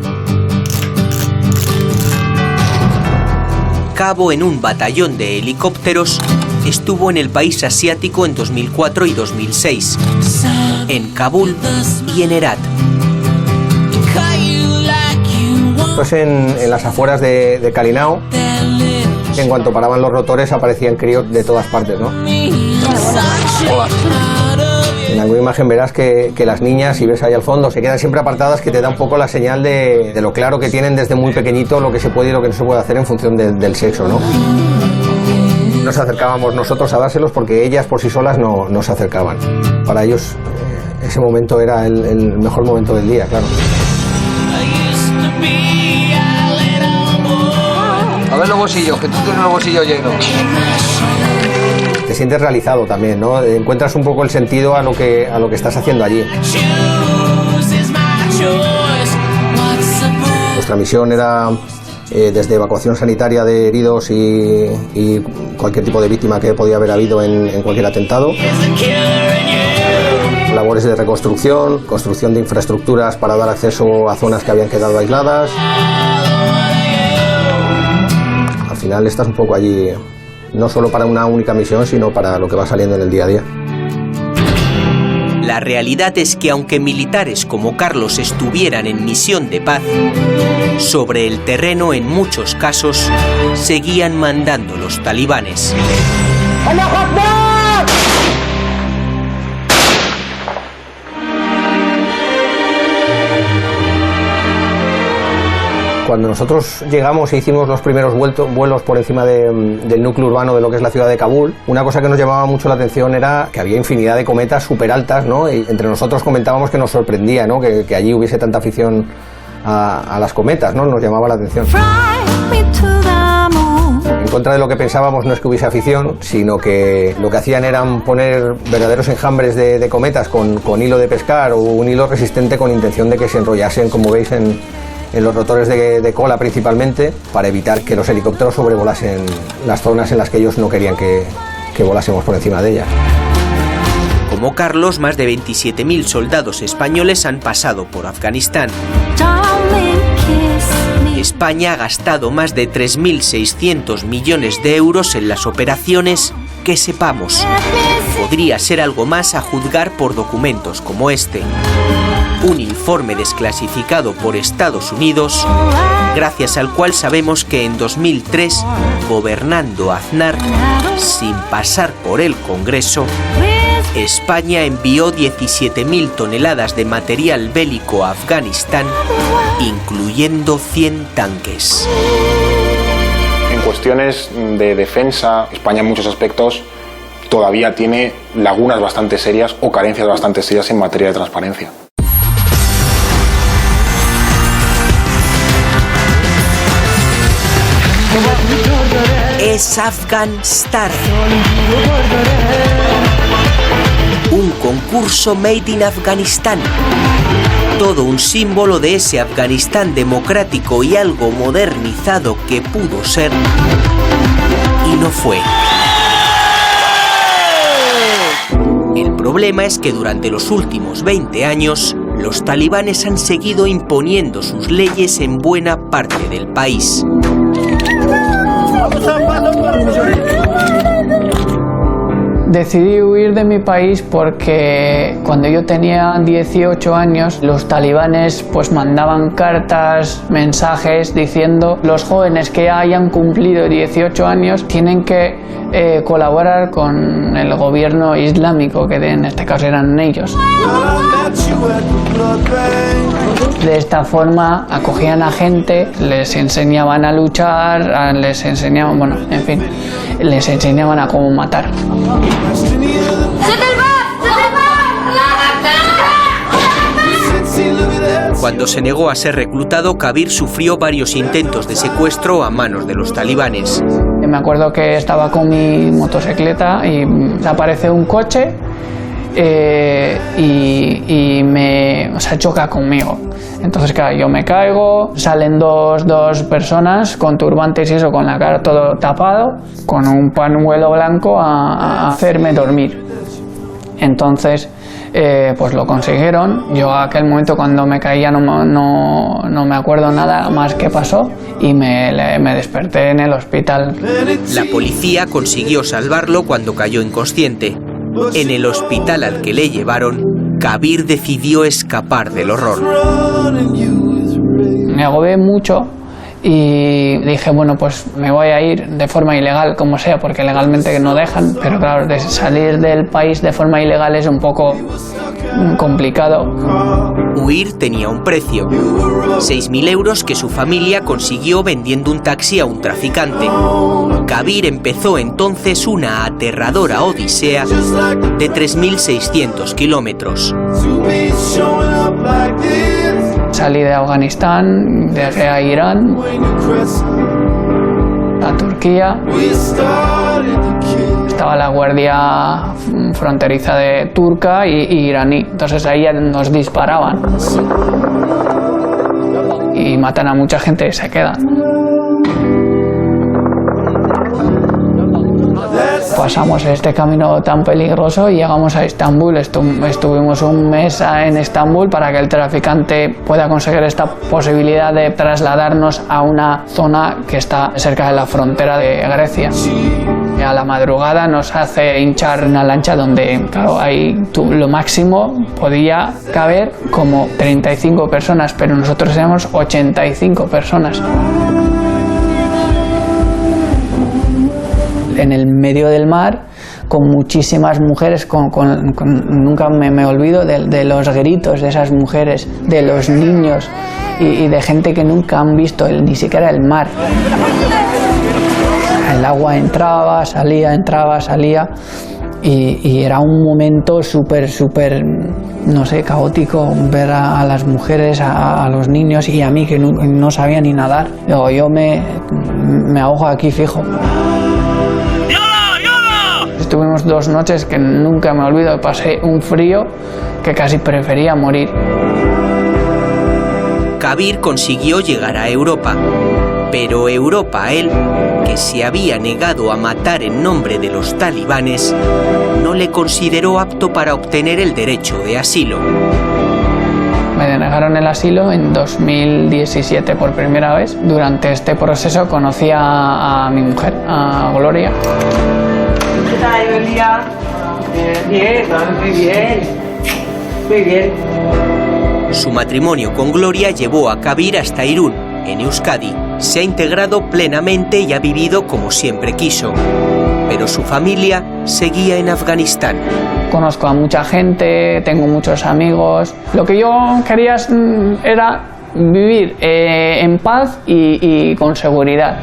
Cabo en un batallón de helicópteros, estuvo en el país asiático en 2004 y 2006, en Kabul y en Herat. Pues en las afueras de Kalinao, en cuanto paraban los rotores aparecían críos de todas partes, ¿no? Hola. En alguna imagen verás que las niñas, si ves ahí al fondo, se quedan siempre apartadas, que te da un poco la señal de lo claro que tienen desde muy pequeñito lo que se puede y lo que no se puede hacer en función del sexo, ¿no? Nos acercábamos nosotros a dárselos porque ellas por sí solas no se acercaban. Para ellos ese momento era el mejor momento del día, claro. A ver los bolsillos, que tú tienes los bolsillos llenos. Te sientes realizado también, ¿no? Encuentras un poco el sentido a lo que estás haciendo allí. Nuestra misión era desde evacuación sanitaria de heridos y cualquier tipo de víctima que podía haber habido en cualquier atentado. Labores de reconstrucción, construcción de infraestructuras para dar acceso a zonas que habían quedado aisladas. Al final estás un poco allí, no solo para una única misión, sino para lo que va saliendo en el día a día. La realidad es que aunque militares como Carlos estuvieran en misión de paz, sobre el terreno en muchos casos seguían mandando los talibanes. Cuando nosotros llegamos e hicimos los primeros vuelos por encima del núcleo urbano de lo que es la ciudad de Kabul, una cosa que nos llamaba mucho la atención era que había infinidad de cometas súper altas, ¿no? Y entre nosotros comentábamos que nos sorprendía, ¿no? que allí hubiese tanta afición a las cometas, ¿no? Nos llamaba la atención. En contra de lo que pensábamos no es que hubiese afición, sino que lo que hacían eran poner verdaderos enjambres de cometas con hilo de pescar o un hilo resistente con intención de que se enrollasen, como veis, en los rotores de cola principalmente, para evitar que los helicópteros sobrevolasen las zonas en las que ellos no querían que volásemos por encima de ellas. Como Carlos, más de 27.000 soldados españoles han pasado por Afganistán. España ha gastado más de 3.600 millones de euros en las operaciones que sepamos. Podría ser algo más a juzgar por documentos como este. Un informe desclasificado por Estados Unidos, gracias al cual sabemos que en 2003, gobernando Aznar, sin pasar por el Congreso, España envió 17.000 toneladas de material bélico a Afganistán, incluyendo 100 tanques. En cuestiones de defensa, España en muchos aspectos todavía tiene lagunas bastante serias o carencias bastante serias en materia de transparencia. Es Afghan Star, un concurso made in Afganistán, todo un símbolo de ese Afganistán democrático y algo modernizado que pudo ser y no fue. El problema es que durante los últimos 20 años los talibanes han seguido imponiendo sus leyes en buena parte del país. Decidí huir de mi país porque cuando yo tenía 18 años los talibanes pues mandaban cartas, mensajes diciendo los jóvenes que hayan cumplido 18 años tienen que colaborar con el gobierno islámico, que en este caso eran ellos. De esta forma acogían a gente, les enseñaban a luchar, les enseñaban, bueno, en fin, les enseñaban a cómo matar. Cuando se negó a ser reclutado, Kabir sufrió varios intentos de secuestro a manos de los talibanes. Me acuerdo que estaba con mi motocicleta y aparece un coche y me choca conmigo. Entonces, claro, yo me caigo, salen dos personas con turbantes y eso, con la cara todo tapado, con un pañuelo blanco a hacerme dormir. Entonces, pues lo consiguieron. Yo a aquel momento cuando me caía no me acuerdo nada más que pasó y me desperté en el hospital. La policía consiguió salvarlo cuando cayó inconsciente. En el hospital al que le llevaron, Kabir decidió escapar del horror. Me agobié mucho y dije, bueno, pues me voy a ir de forma ilegal, como sea, porque legalmente no dejan, pero claro, de salir del país de forma ilegal es un poco complicado. Huir tenía un precio, 6.000 euros que su familia consiguió vendiendo un taxi a un traficante. Kabir empezó entonces una aterradora odisea de 3.600 kilómetros. Salí de Afganistán, dejé a Irán, a Turquía. Estaba la guardia fronteriza de turca y iraní. Entonces ahí nos disparaban. Y matan a mucha gente y se quedan. Pasamos este camino tan peligroso y llegamos a Estambul. Estuvimos un mes en Estambul para que el traficante pueda conseguir esta posibilidad de trasladarnos a una zona que está cerca de la frontera de Grecia. A la madrugada nos hace hinchar una lancha donde, claro, ahí lo máximo podía caber como 35 personas, pero nosotros éramos 85 personas. En el medio del mar, con muchísimas mujeres, nunca me olvido de los gritos de esas mujeres, de los niños y de gente que nunca han visto ni siquiera el mar. El agua entraba, salía y era un momento súper, no sé, caótico ver a las mujeres, a los niños y a mí que no sabía ni nadar. Yo me ahogo aquí fijo. Tuvimos 2 noches que nunca me olvido, pasé un frío que casi prefería morir. Kabir consiguió llegar a Europa, pero Europa a él, que se había negado a matar en nombre de los talibanes, no le consideró apto para obtener el derecho de asilo. Me denegaron el asilo en 2017 por primera vez. Durante este proceso conocí a mi mujer, a Gloria. ¿Qué tal, Gloria? Bien, muy bien. Muy bien. Su matrimonio con Gloria llevó a Kabir hasta Irún, en Euskadi. Se ha integrado plenamente y ha vivido como siempre quiso. Pero su familia seguía en Afganistán. Conozco a mucha gente, tengo muchos amigos. Lo que yo quería era vivir en paz y con seguridad.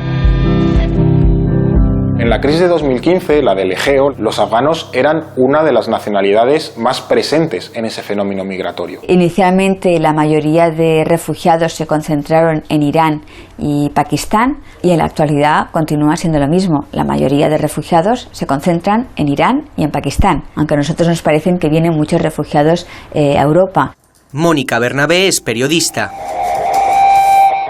En la crisis de 2015, la del Egeo, los afganos eran una de las nacionalidades más presentes en ese fenómeno migratorio. Inicialmente la mayoría de refugiados se concentraron en Irán y Pakistán y en la actualidad continúa siendo lo mismo. La mayoría de refugiados se concentran en Irán y en Pakistán, aunque a nosotros nos parecen que vienen muchos refugiados a Europa. Mónica Bernabé es periodista.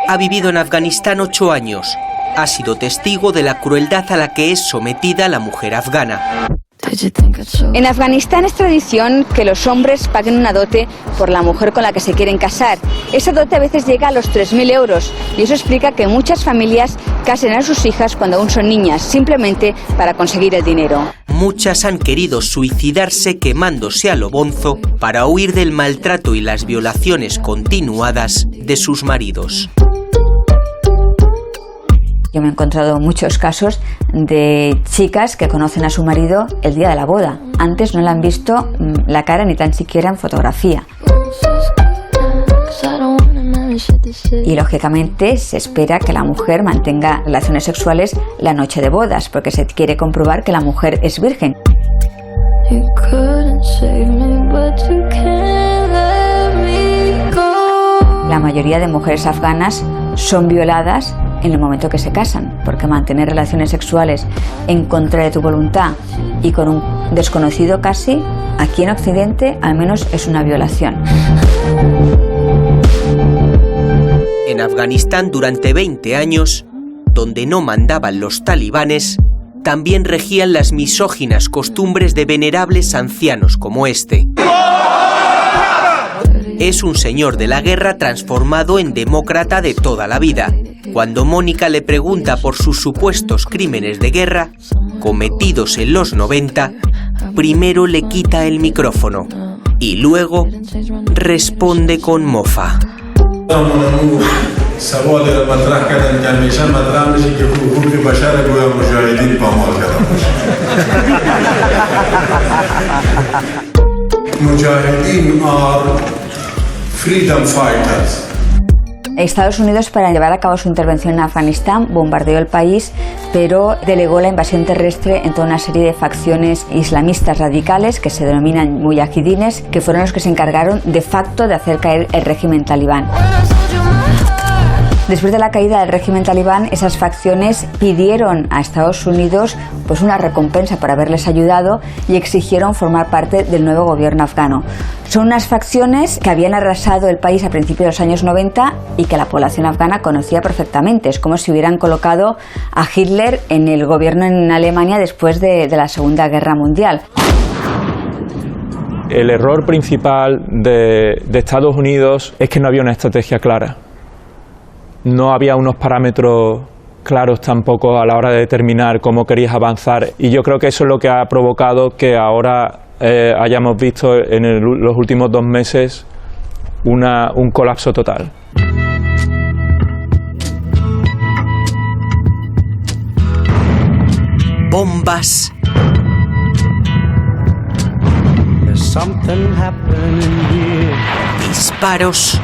Ha vivido en Afganistán 8 años. Ha sido testigo de la crueldad a la que es sometida la mujer afgana. En Afganistán es tradición que los hombres paguen una dote por la mujer con la que se quieren casar. Esa dote a veces llega a los 3.000 euros y eso explica que muchas familias casen a sus hijas cuando aún son niñas, simplemente para conseguir el dinero. Muchas han querido suicidarse quemándose a lo bonzo para huir del maltrato y las violaciones continuadas de sus maridos. Yo me he encontrado muchos casos de chicas que conocen a su marido el día de la boda. Antes no le han visto la cara ni tan siquiera en fotografía. Y lógicamente se espera que la mujer mantenga relaciones sexuales la noche de bodas, porque se quiere comprobar que la mujer es virgen. La mayoría de mujeres afganas son violadas en el momento que se casan, porque mantener relaciones sexuales en contra de tu voluntad y con un desconocido casi, aquí en Occidente al menos es una violación. En Afganistán durante 20 años, donde no mandaban los talibanes, también regían las misóginas costumbres de venerables ancianos como este. Es un señor de la guerra transformado en demócrata de toda la vida. Cuando Mónica le pregunta por sus supuestos crímenes de guerra, cometidos en los 90, primero le quita el micrófono y luego responde con mofa. Freedom fighters. Estados Unidos, para llevar a cabo su intervención en Afganistán, bombardeó el país, pero delegó la invasión terrestre en toda una serie de facciones islamistas radicales que se denominan mujahidines, que fueron los que se encargaron de facto de hacer caer el régimen talibán. Después de la caída del régimen talibán, esas facciones pidieron a Estados Unidos pues una recompensa por haberles ayudado y exigieron formar parte del nuevo gobierno afgano. Son unas facciones que habían arrasado el país a principios de los años 90 y que la población afgana conocía perfectamente. Es como si hubieran colocado a Hitler en el gobierno en Alemania después de la Segunda Guerra Mundial. El error principal de Estados Unidos es que no había una estrategia clara. No había unos parámetros claros tampoco a la hora de determinar cómo querías avanzar, y yo creo que eso es lo que ha provocado que ahora hayamos visto en los últimos 2 meses un colapso total. Bombas. Disparos.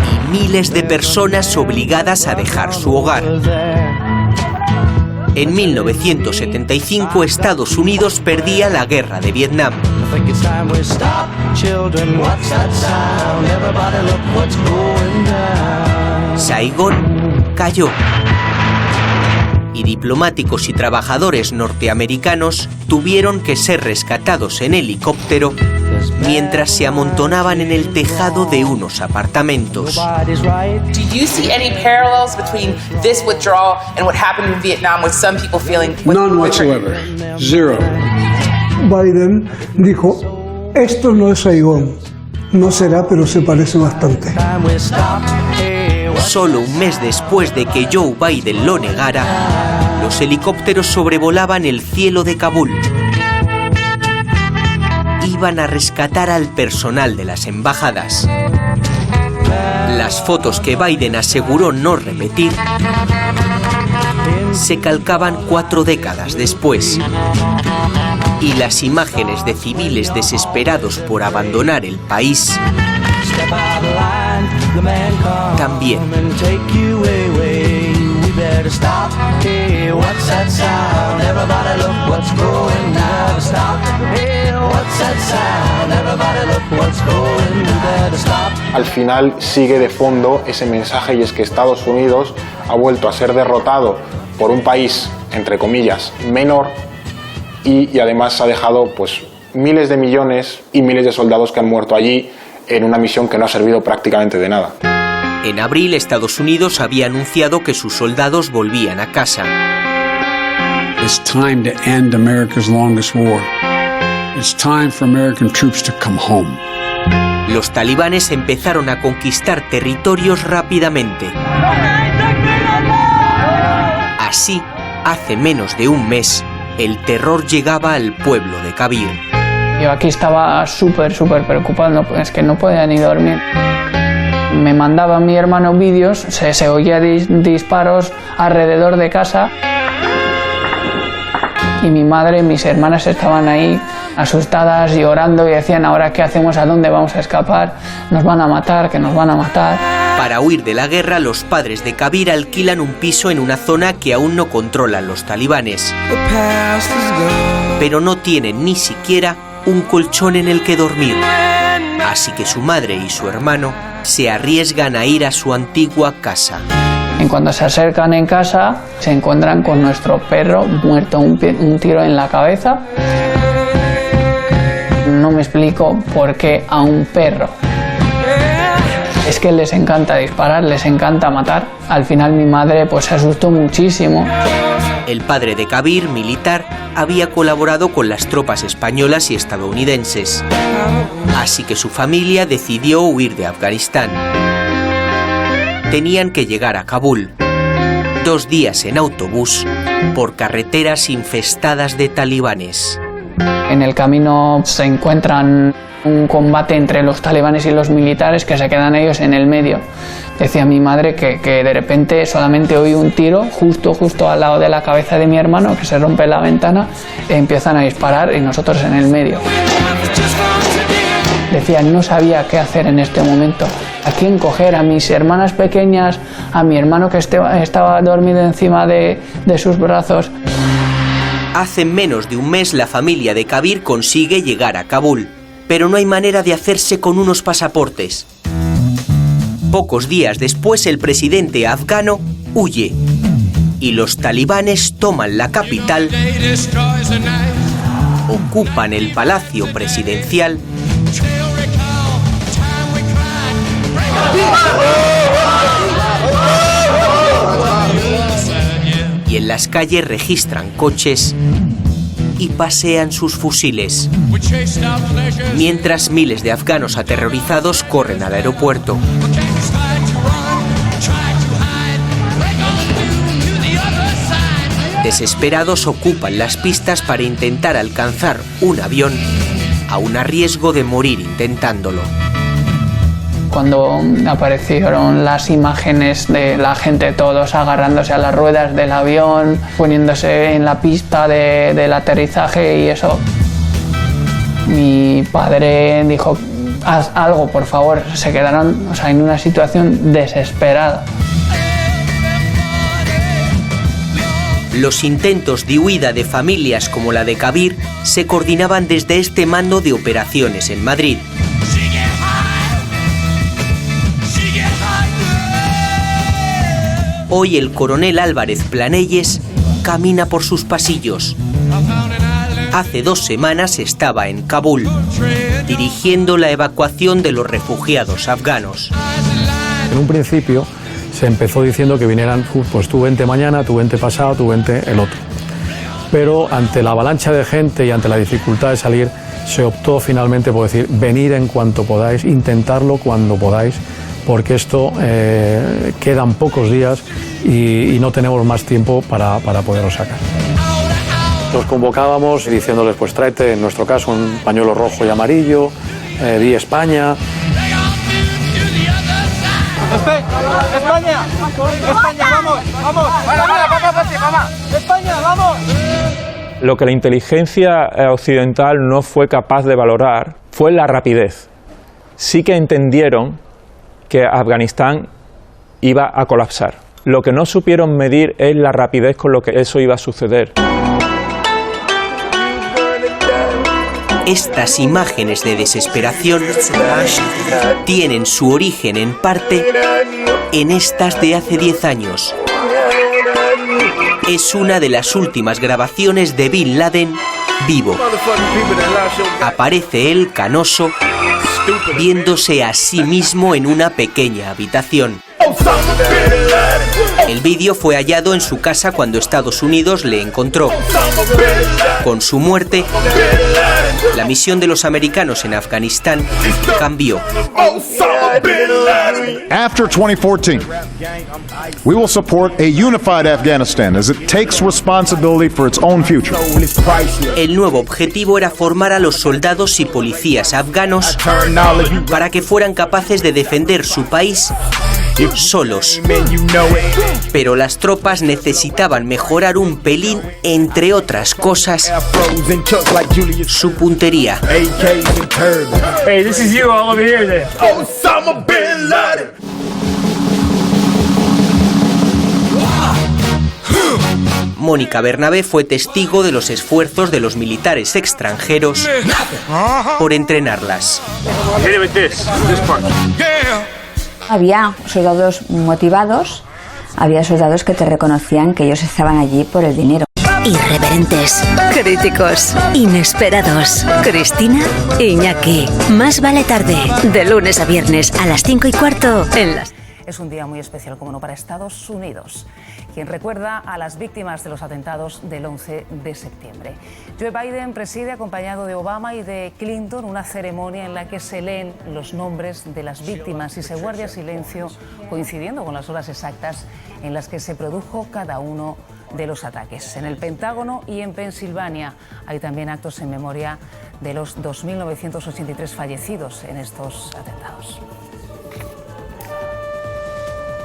Y miles de personas obligadas a dejar su hogar. En 1975 Estados Unidos perdía la guerra de Vietnam. Saigón cayó. Y diplomáticos y trabajadores norteamericanos tuvieron que ser rescatados en helicóptero mientras se amontonaban en el tejado de unos apartamentos. Do you see any parallels between this withdrawal and what happened in Vietnam with some people feeling None whatsoever. Zero. Biden dijo, esto no es Saigón. No será, pero se parece bastante. Solo un mes después de que Joe Biden lo negara, los helicópteros sobrevolaban el cielo de Kabul. Iban a rescatar al personal de las embajadas. Las fotos que Biden aseguró no repetir se calcaban 4 décadas después. Y las imágenes de civiles desesperados por abandonar el país también. Al final sigue de fondo ese mensaje, y es que Estados Unidos ha vuelto a ser derrotado por un país, entre comillas, menor, y además ha dejado pues miles de millones y miles de soldados que han muerto allí en una misión que no ha servido prácticamente de nada. En abril, Estados Unidos había anunciado que sus soldados volvían a casa. It's time to end America's longest war. It's time for American troops to come home. Los talibanes empezaron a conquistar territorios rápidamente. Así, hace menos de un mes, el terror llegaba al pueblo de Kabir. Yo aquí estaba súper preocupado, es que no podía ni dormir. Me mandaba mi hermano vídeos, se oía disparos alrededor de casa. Y mi madre y mis hermanas estaban ahí asustadas, llorando y decían, ¿ahora qué hacemos? ¿A dónde vamos a escapar? Nos van a matar, que nos van a matar. Para huir de la guerra, los padres de Kabir alquilan un piso en una zona que aún no controlan los talibanes. Pero no tienen ni siquiera un colchón en el que dormir. Así que su madre y su hermano se arriesgan a ir a su antigua casa. En cuanto se acercan en casa, se encuentran con nuestro perro muerto, un tiro en la cabeza. No me explico por qué a un perro. Es que les encanta disparar, les encanta matar. Al final mi madre pues se asustó muchísimo. El padre de Kabir, militar, había colaborado con las tropas españolas y estadounidenses. Así que su familia decidió huir de Afganistán. Tenían que llegar a Kabul, 2 días en autobús, por carreteras infestadas de talibanes. En el camino se encuentran un combate entre los talibanes y los militares que se quedan ellos en el medio. Decía mi madre que de repente solamente oí un tiro justo al lado de la cabeza de mi hermano, que se rompe la ventana, empiezan a disparar y nosotros en el medio. Decía, no sabía qué hacer en este momento, a quién coger, a mis hermanas pequeñas, a mi hermano que estaba dormido encima de sus brazos. Hace menos de un mes la familia de Kabir consigue llegar a Kabul, pero no hay manera de hacerse con unos pasaportes. Pocos días después el presidente afgano huye y los talibanes toman la capital, ocupan el palacio presidencial y en las calles registran coches y pasean sus fusiles, mientras miles de afganos aterrorizados corren al aeropuerto. Desesperados ocupan las pistas para intentar alcanzar un avión, aún a riesgo de morir intentándolo. Cuando aparecieron las imágenes de la gente todos agarrándose a las ruedas del avión, poniéndose en la pista del aterrizaje y eso, mi padre dijo, haz algo, por favor. Se quedaron, en una situación desesperada. Los intentos de huida de familias como la de Kabir se coordinaban desde este mando de operaciones en Madrid. Hoy el coronel Álvarez Planelles camina por sus pasillos. Hace 2 semanas estaba en Kabul, dirigiendo la evacuación de los refugiados afganos. En un principio se empezó diciendo que vinieran, pues tú vente mañana, tú vente pasado, tú vente el otro. Pero ante la avalancha de gente y ante la dificultad de salir, se optó finalmente por decir, venid en cuanto podáis, intentarlo cuando podáis, porque esto quedan pocos días y no tenemos más tiempo para poderlo sacar. Los convocábamos diciéndoles, pues tráete, en nuestro caso, un pañuelo rojo y amarillo, di España. España, vamos, España, vamos. Lo que la inteligencia occidental no fue capaz de valorar fue la rapidez. Sí que entendieron que Afganistán iba a colapsar. Lo que no supieron medir es la rapidez con lo que eso iba a suceder. Estas imágenes de desesperación tienen su origen en parte en estas de hace 10 años. Es una de las últimas grabaciones de Bin Laden vivo. Aparece él canoso, viéndose a sí mismo en una pequeña habitación. El El vídeo fue hallado en su casa cuando Estados Unidos le encontró. Con su muerte, la misión de los americanos en Afganistán cambió. After 2014, we will support a unified Afghanistan as it takes responsibility for its own future. El nuevo objetivo era formar a los soldados y policías afganos para que fueran capaces de defender su país solos. Pero las tropas necesitaban mejorar un pelín, entre otras cosas, su puntería. Hey, this is you all over here then. Osama bin Laden. Mónica Bernabé fue testigo de los esfuerzos de los militares extranjeros por entrenarlas. Había soldados motivados, había soldados que te reconocían que ellos estaban allí por el dinero. Irreverentes, críticos, inesperados. Cristina, Iñaki. Más vale tarde, de lunes a viernes a las 5:15 en las... Es un día muy especial, como no, para Estados Unidos, quien recuerda a las víctimas de los atentados del 11 de septiembre. Joe Biden preside, acompañado de Obama y de Clinton, una ceremonia en la que se leen los nombres de las víctimas y se guarda silencio, coincidiendo con las horas exactas en las que se produjo cada uno de los ataques. En el Pentágono y en Pensilvania hay también actos en memoria de los 2.983 fallecidos en estos atentados.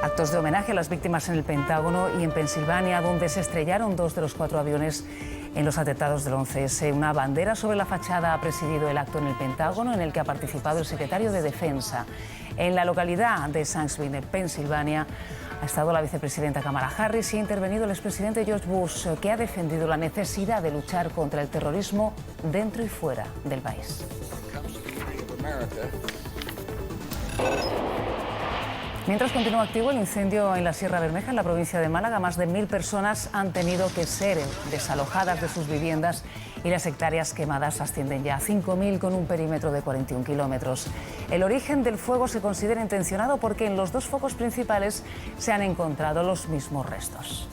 Actos de homenaje a las víctimas en el Pentágono y en Pensilvania, donde se estrellaron 2 de los 4 aviones en los atentados del 11S. Una bandera sobre la fachada ha presidido el acto en el Pentágono, en el que ha participado el secretario de Defensa. En la localidad de Shanksville, Pensilvania, ha estado la vicepresidenta Kamala Harris y ha intervenido el expresidente George Bush, que ha defendido la necesidad de luchar contra el terrorismo dentro y fuera del país. Mientras continúa activo el incendio en la Sierra Bermeja, en la provincia de Málaga, más de 1.000 personas han tenido que ser desalojadas de sus viviendas y las hectáreas quemadas ascienden ya a 5.000 con un perímetro de 41 kilómetros. El origen del fuego se considera intencionado porque en los 2 focos principales se han encontrado los mismos restos.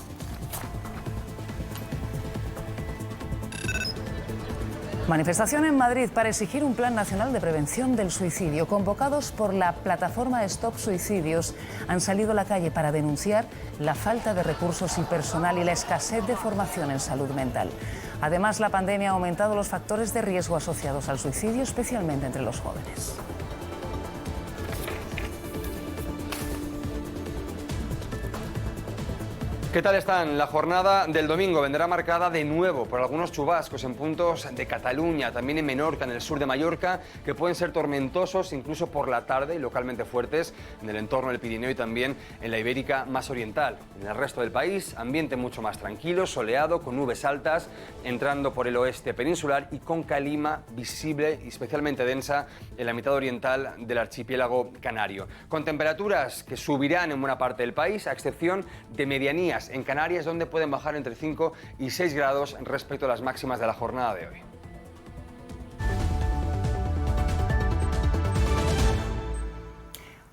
Manifestación en Madrid para exigir un plan nacional de prevención del suicidio. Convocados por la plataforma Stop Suicidios, han salido a la calle para denunciar la falta de recursos y personal y la escasez de formación en salud mental. Además, la pandemia ha aumentado los factores de riesgo asociados al suicidio, especialmente entre los jóvenes. ¿Qué tal están? La jornada del domingo vendrá marcada de nuevo por algunos chubascos en puntos de Cataluña, también en Menorca, en el sur de Mallorca, que pueden ser tormentosos incluso por la tarde y localmente fuertes en el entorno del Pirineo y también en la Ibérica más oriental. En el resto del país, ambiente mucho más tranquilo, soleado, con nubes altas, entrando por el oeste peninsular y con calima visible y especialmente densa en la mitad oriental del archipiélago canario. Con temperaturas que subirán en buena parte del país, a excepción de medianías en Canarias, donde pueden bajar entre 5 y 6 grados respecto a las máximas de la jornada de hoy.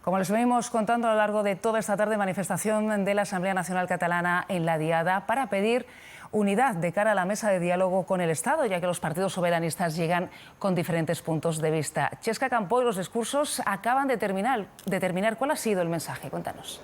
Como les venimos contando a lo largo de toda esta tarde, manifestación de la Asamblea Nacional Catalana en la Diada para pedir unidad de cara a la mesa de diálogo con el Estado, ya que los partidos soberanistas llegan con diferentes puntos de vista. Chesca Campoy, los discursos acaban de determinar cuál ha sido el mensaje. Cuéntanos.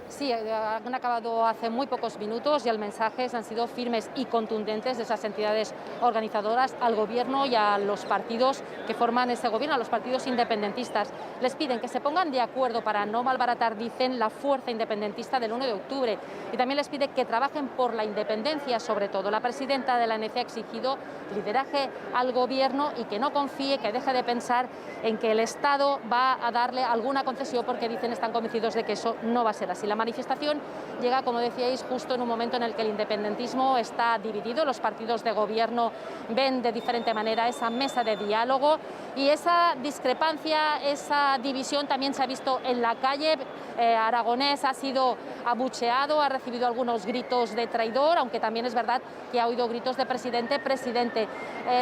Sí, han acabado hace muy pocos minutos y el mensaje han sido firmes y contundentes de esas entidades organizadoras al Gobierno y a los partidos que forman ese Gobierno, a los partidos independentistas. Les piden que se pongan de acuerdo para no malbaratar, dicen, la fuerza independentista del 1 de octubre. Y también les pide que trabajen por la independencia, sobre todo. La presidenta de la ANC ha exigido lideraje al Gobierno y que no confíe, que deje de pensar en que el Estado va a darle alguna concesión, porque dicen, están convencidos de que eso no va a ser así. La manifestación llega, como decíais, justo en un momento en el que el independentismo está dividido. Los partidos de gobierno ven de diferente manera esa mesa de diálogo y esa discrepancia, esa división también se ha visto en la calle. Aragonés ha sido abucheado, ha recibido algunos gritos de traidor, aunque también es verdad que ha oído gritos de presidente, presidente.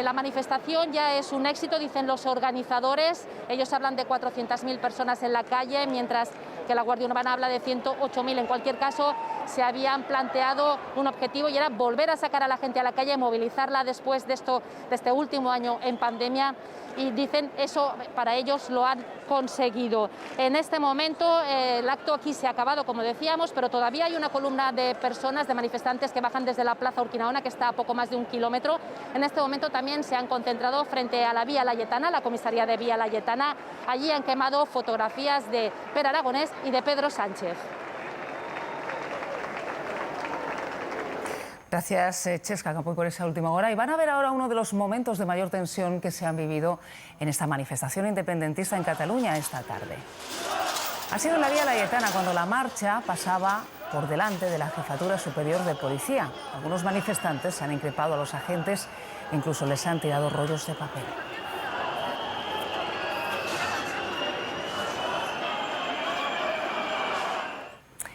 La manifestación ya es un éxito, dicen los organizadores. Ellos hablan de 400.000 personas en la calle, mientras que la Guardia Urbana habla de 108.000. En cualquier caso, se habían planteado un objetivo y era volver a sacar a la gente a la calle, movilizarla después de este último año en pandemia, y dicen eso para ellos lo han conseguido. En este momento el acto aquí se ha acabado, como decíamos, pero todavía hay una columna de personas, de manifestantes que bajan desde la Plaza Urquinaona, que está a poco más de 1 kilómetro. En este momento también se han concentrado frente a la Vía Layetana, la comisaría de Vía Layetana. Allí han quemado fotografías de Pere Aragonés y de Pedro Sánchez. Gracias, Chesca Campoy, por esa última hora. Y van a ver ahora uno de los momentos de mayor tensión que se han vivido en esta manifestación independentista en Cataluña esta tarde. Ha sido en la Vía Layetana cuando la marcha pasaba por delante de la Jefatura Superior de Policía. Algunos manifestantes han increpado a los agentes e incluso les han tirado rollos de papel.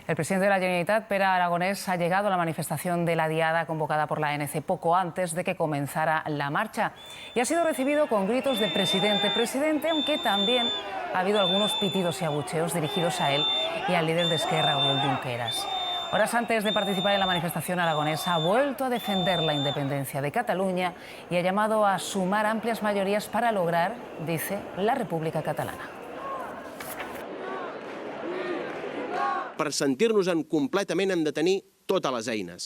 El presidente de la Generalitat, Pere Aragonés, ha llegado a la manifestación de la Diada convocada por la ANC poco antes de que comenzara la marcha y ha sido recibido con gritos de presidente, presidente, aunque también ha habido algunos pitidos y abucheos dirigidos a él y al líder de Esquerra, Oriol Junqueras. Horas antes de participar en la manifestación, Aragonés ha vuelto a defender la independencia de Cataluña y ha llamado a sumar amplias mayorías para lograr, dice, la República Catalana. Per sentir-nos-en completament hem de tenir totes les eines.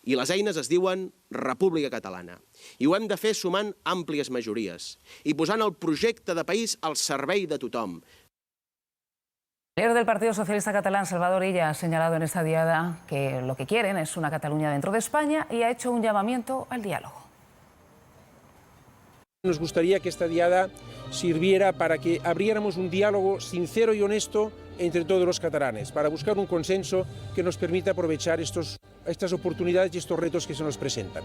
I les eines es diuen República Catalana. I ho hem de fer sumant àmplies majories i posant el projecte de país al servei de tothom. El líder del Partido Socialista Catalán, Salvador Illa, ha señalado en esta diada que lo que quieren es una Cataluña dentro de España y ha hecho un llamamiento al diálogo. Nos gustaría que esta diada sirviera para que abriéramos un diálogo sincero y honesto entre todos los catalanes, para buscar un consenso que nos permita aprovechar estas oportunidades y estos retos que se nos presentan.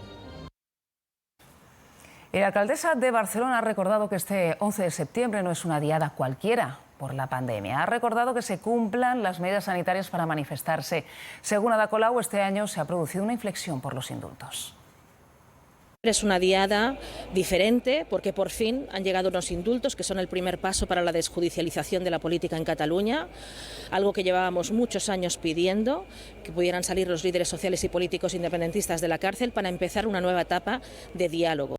La alcaldesa de Barcelona ha recordado que este 11 de septiembre no es una diada cualquiera por la pandemia. Ha recordado que se cumplan las medidas sanitarias para manifestarse. Según Ada Colau, este año se ha producido una inflexión por los indultos. Es una diada diferente porque por fin han llegado unos indultos que son el primer paso para la desjudicialización de la política en Cataluña, algo que llevábamos muchos años pidiendo, que pudieran salir los líderes sociales y políticos independentistas de la cárcel para empezar una nueva etapa de diálogo.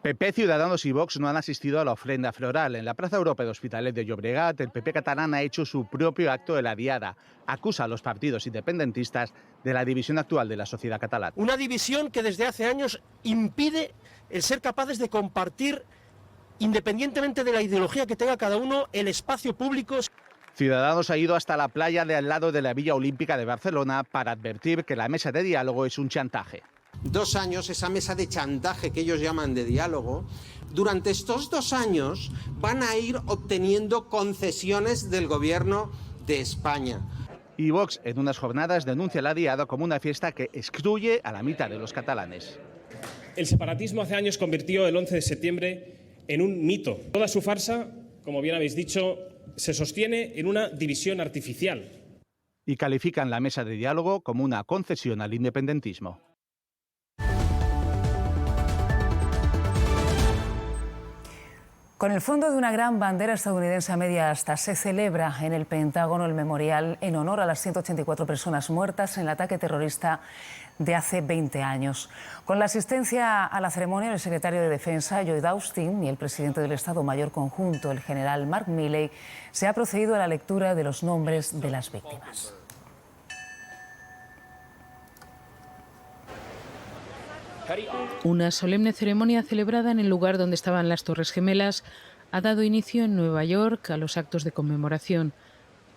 PP, Ciudadanos y Vox no han asistido a la ofrenda floral. En la Plaza Europa de Hospitalet de Llobregat, el PP catalán ha hecho su propio acto de la diada. Acusa a los partidos independentistas de la división actual de la sociedad catalana. Una división que desde hace años impide el ser capaces de compartir, independientemente de la ideología que tenga cada uno, el espacio público. Ciudadanos ha ido hasta la playa de al lado de la Villa Olímpica de Barcelona para advertir que la mesa de diálogo es un chantaje. 2 años, esa mesa de chantaje que ellos llaman de diálogo, durante estos 2 años van a ir obteniendo concesiones del gobierno de España. Y Vox, en unas jornadas, denuncia la diada como una fiesta que excluye a la mitad de los catalanes. El separatismo hace años convirtió el 11 de septiembre en un mito. Toda su farsa, como bien habéis dicho, se sostiene en una división artificial. Y califican la mesa de diálogo como una concesión al independentismo. Con el fondo de una gran bandera estadounidense a media asta, se celebra en el Pentágono el memorial en honor a las 184 personas muertas en el ataque terrorista de hace 20 años. Con la asistencia a la ceremonia del secretario de Defensa, Lloyd Austin, y el presidente del Estado Mayor Conjunto, el general Mark Milley, se ha procedido a la lectura de los nombres de las víctimas. Una solemne ceremonia celebrada en el lugar donde estaban las Torres Gemelas ha dado inicio en Nueva York a los actos de conmemoración.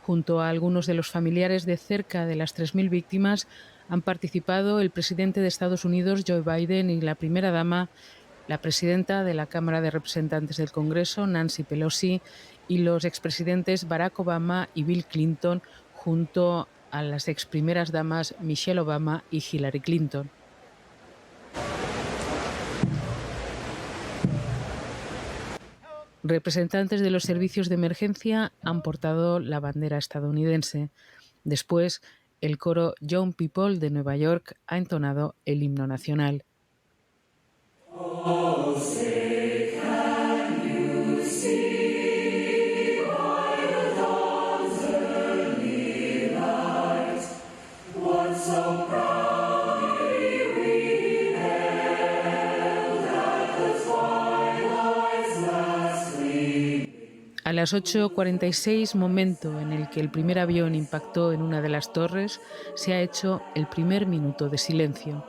Junto a algunos de los familiares de cerca de las 3.000 víctimas han participado el presidente de Estados Unidos, Joe Biden, y la primera dama, la presidenta de la Cámara de Representantes del Congreso, Nancy Pelosi, y los expresidentes Barack Obama y Bill Clinton, junto a las ex primeras damas Michelle Obama y Hillary Clinton. Representantes de los servicios de emergencia han portado la bandera estadounidense. Después, el coro Young People de Nueva York ha entonado el himno nacional. Oh, say, can you see my A las 8:46, momento en el que el primer avión impactó en una de las torres, se ha hecho el primer minuto de silencio.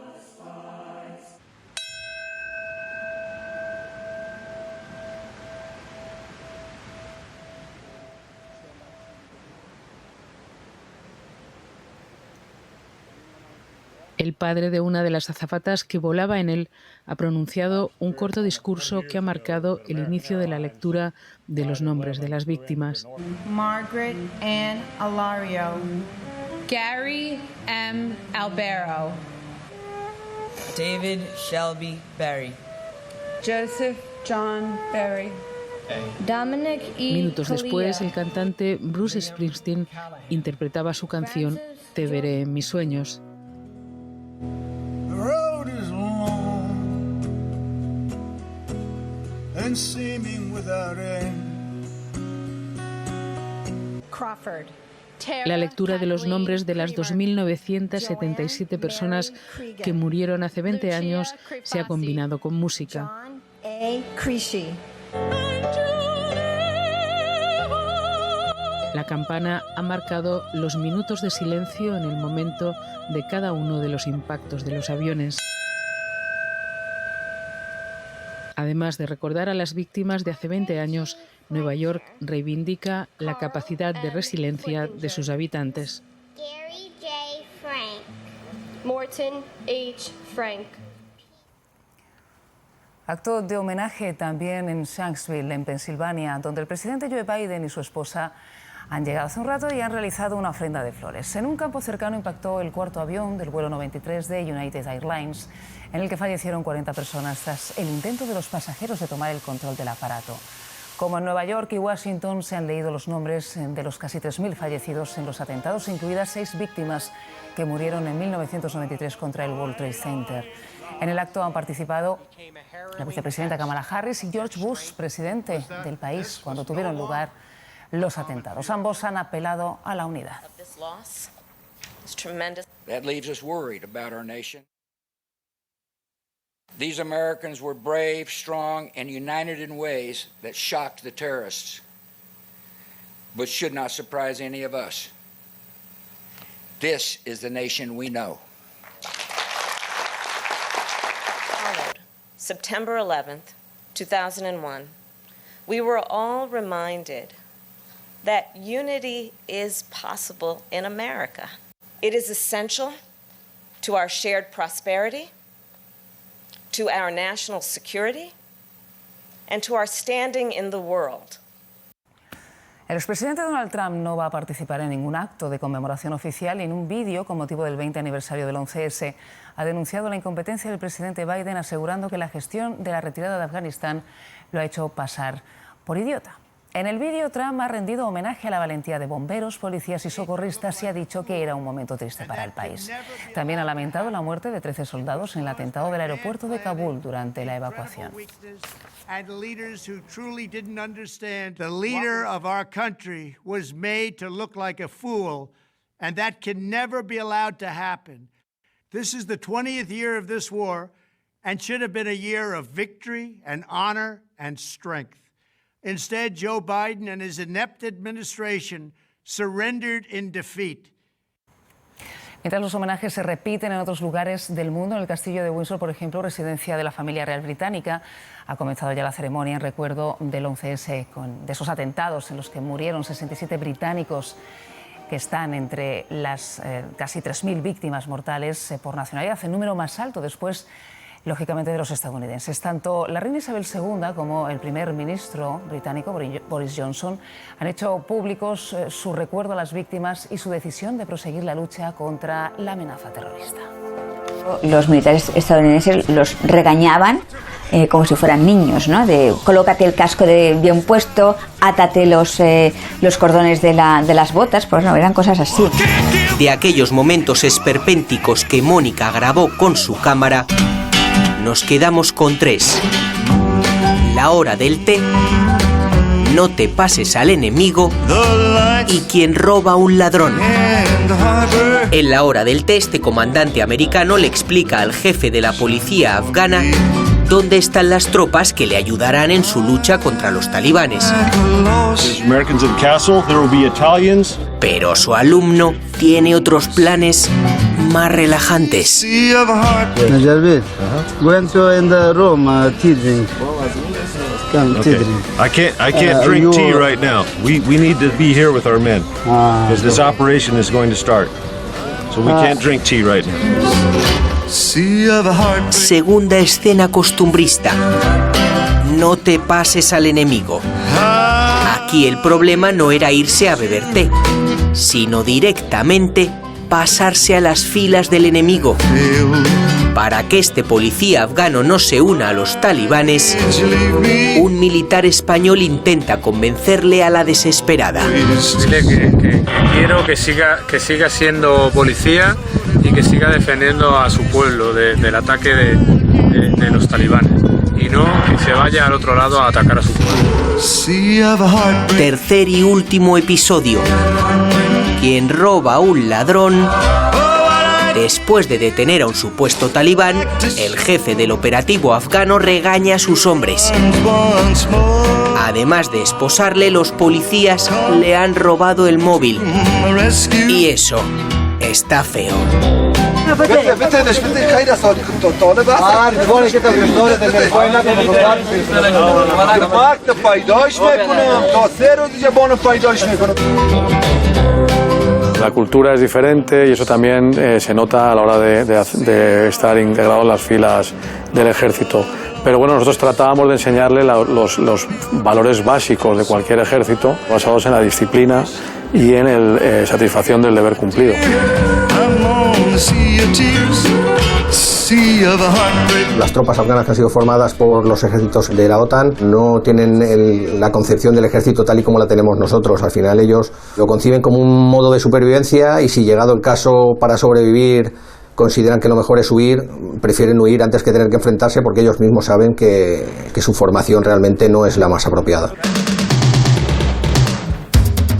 El padre de una de las azafatas que volaba en él ha pronunciado un corto discurso que ha marcado el inicio de la lectura de los nombres de las víctimas. Margaret Ann Alario, Gary M. Albero, David Shelby Berry, Joseph John Berry, Dominic E. Minutos después, el cantante Bruce Springsteen interpretaba su canción Te veré en mis sueños. The road is long and seeming without end. Crawford. La lectura de los nombres de las 2.977 personas que murieron hace 20 años se ha combinado con música. La campana ha marcado los minutos de silencio en el momento de cada uno de los impactos de los aviones. Además de recordar a las víctimas de hace 20 años, Nueva York reivindica la capacidad de resiliencia de sus habitantes. Gary J. Frank. Morton H. Frank. Acto de homenaje también en Shanksville, en Pensilvania, donde el presidente Joe Biden y su esposa han llegado hace un rato y han realizado una ofrenda de flores. En un campo cercano impactó el cuarto avión del vuelo 93 de United Airlines, en el que fallecieron 40 personas tras el intento de los pasajeros de tomar el control del aparato. Como en Nueva York y Washington se han leído los nombres de los casi 3.000 fallecidos en los atentados, incluidas 6 víctimas que murieron en 1993 contra el World Trade Center. En el acto han participado la vicepresidenta Kamala Harris y George Bush, presidente del país, cuando tuvieron lugar los atentados. Ambos han apelado a la unidad. That leaves us worried about our nation. These Americans were brave, strong, and united in ways that shocked the terrorists, but should not surprise any of us. This is the nation we know. September 11th, 2001, we were all reminded that unity is possible in America. It is essential to our shared prosperity, to our national security, and to our standing in the world. El expresidente Donald Trump no va a participar en ningún acto de conmemoración oficial y en un vídeo con motivo del 20 aniversario del 11S ha denunciado la incompetencia del presidente Biden, asegurando que la gestión de la retirada de Afganistán lo ha hecho pasar por idiota. En el vídeo, Trump ha rendido homenaje a la valentía de bomberos, policías y socorristas y ha dicho que era un momento triste para el país. También ha lamentado la muerte de 13 soldados en el atentado del aeropuerto de Kabul durante la evacuación. And leaders who truly didn't understand the leader of our country was made to look like a fool, and that can never be allowed to happen. This is the 20th year of this war and should have been a year of victory and honor and strength. Instead, Joe Biden and his inept administration surrendered in defeat. Mientras los homenajes se repiten en otros lugares del mundo, en el castillo de Windsor, por ejemplo, residencia de la familia real británica, ha comenzado ya la ceremonia en recuerdo del 11S, de esos atentados en los que murieron 67 británicos, que están entre las casi 3.000 víctimas mortales por nacionalidad, el número más alto después, lógicamente, de los estadounidenses. Tanto la reina Isabel II como el primer ministro británico, Boris Johnson, han hecho públicos su recuerdo a las víctimas y su decisión de proseguir la lucha contra la amenaza terrorista. Los militares estadounidenses los regañaban como si fueran niños, ¿no? De colócate el casco bien puesto, átate los cordones de las botas, pues no, eran cosas así. De aquellos momentos esperpénticos que Mónica grabó con su cámara, nos quedamos con 3. La hora del té, no te pases al enemigo y quien roba a un ladrón. En la hora del té, este comandante americano le explica al jefe de la policía afgana ¿Dónde están las tropas que le ayudarán en su lucha contra los talibanes? Pero su alumno tiene otros planes más relajantes. I can't drink tea right now. We need to be here with our men because this operation is going to start. So we can't drink tea right now. Segunda escena costumbrista. No te pases al enemigo. Aquí el problema no era irse a beber té, sino directamente pasarse a las filas del enemigo. Para que este policía afgano no se una a los talibanes, un militar español intenta convencerle a la desesperada. Dile que quiero que siga siendo policía y que siga defendiendo a su pueblo del ataque de los talibanes. Y no que se vaya al otro lado a atacar a su pueblo. Tercer y último episodio. Quien roba a un ladrón. Después de detener a un supuesto talibán, el jefe del operativo afgano regaña a sus hombres. Además de esposarle, los policías le han robado el móvil. Y eso está feo. La cultura es diferente y eso también se nota a la hora de estar integrado en las filas del ejército. Pero bueno, nosotros tratábamos de enseñarle los valores básicos de cualquier ejército, basados en la disciplina y en la satisfacción del deber cumplido. Las tropas afganas que han sido formadas por los ejércitos de la OTAN no tienen la concepción del ejército tal y como la tenemos nosotros. Al final ellos lo conciben como un modo de supervivencia y si llegado el caso para sobrevivir consideran que lo mejor es huir, prefieren huir antes que tener que enfrentarse porque ellos mismos saben que su formación realmente no es la más apropiada.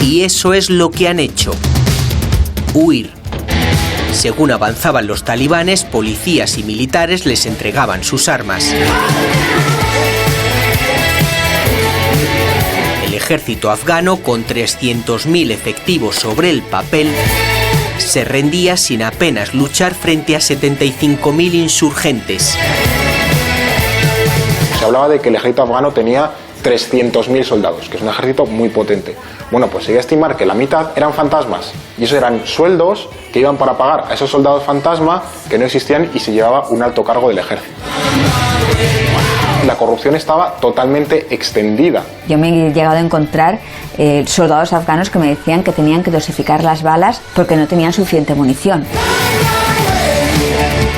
Y eso es lo que han hecho. Huir. Según avanzaban los talibanes, policías y militares les entregaban sus armas. El ejército afgano, con 300.000 efectivos sobre el papel, se rendía sin apenas luchar frente a 75.000 insurgentes. Se hablaba de que el ejército afgano tenía 300.000 soldados, que es un ejército muy potente. Bueno, pues se iba a estimar que la mitad eran fantasmas, y esos eran sueldos que iban para pagar a esos soldados fantasma que no existían y se llevaba un alto cargo del ejército. La corrupción estaba totalmente extendida. Yo me he llegado a encontrar soldados afganos que me decían que tenían que dosificar las balas porque no tenían suficiente munición.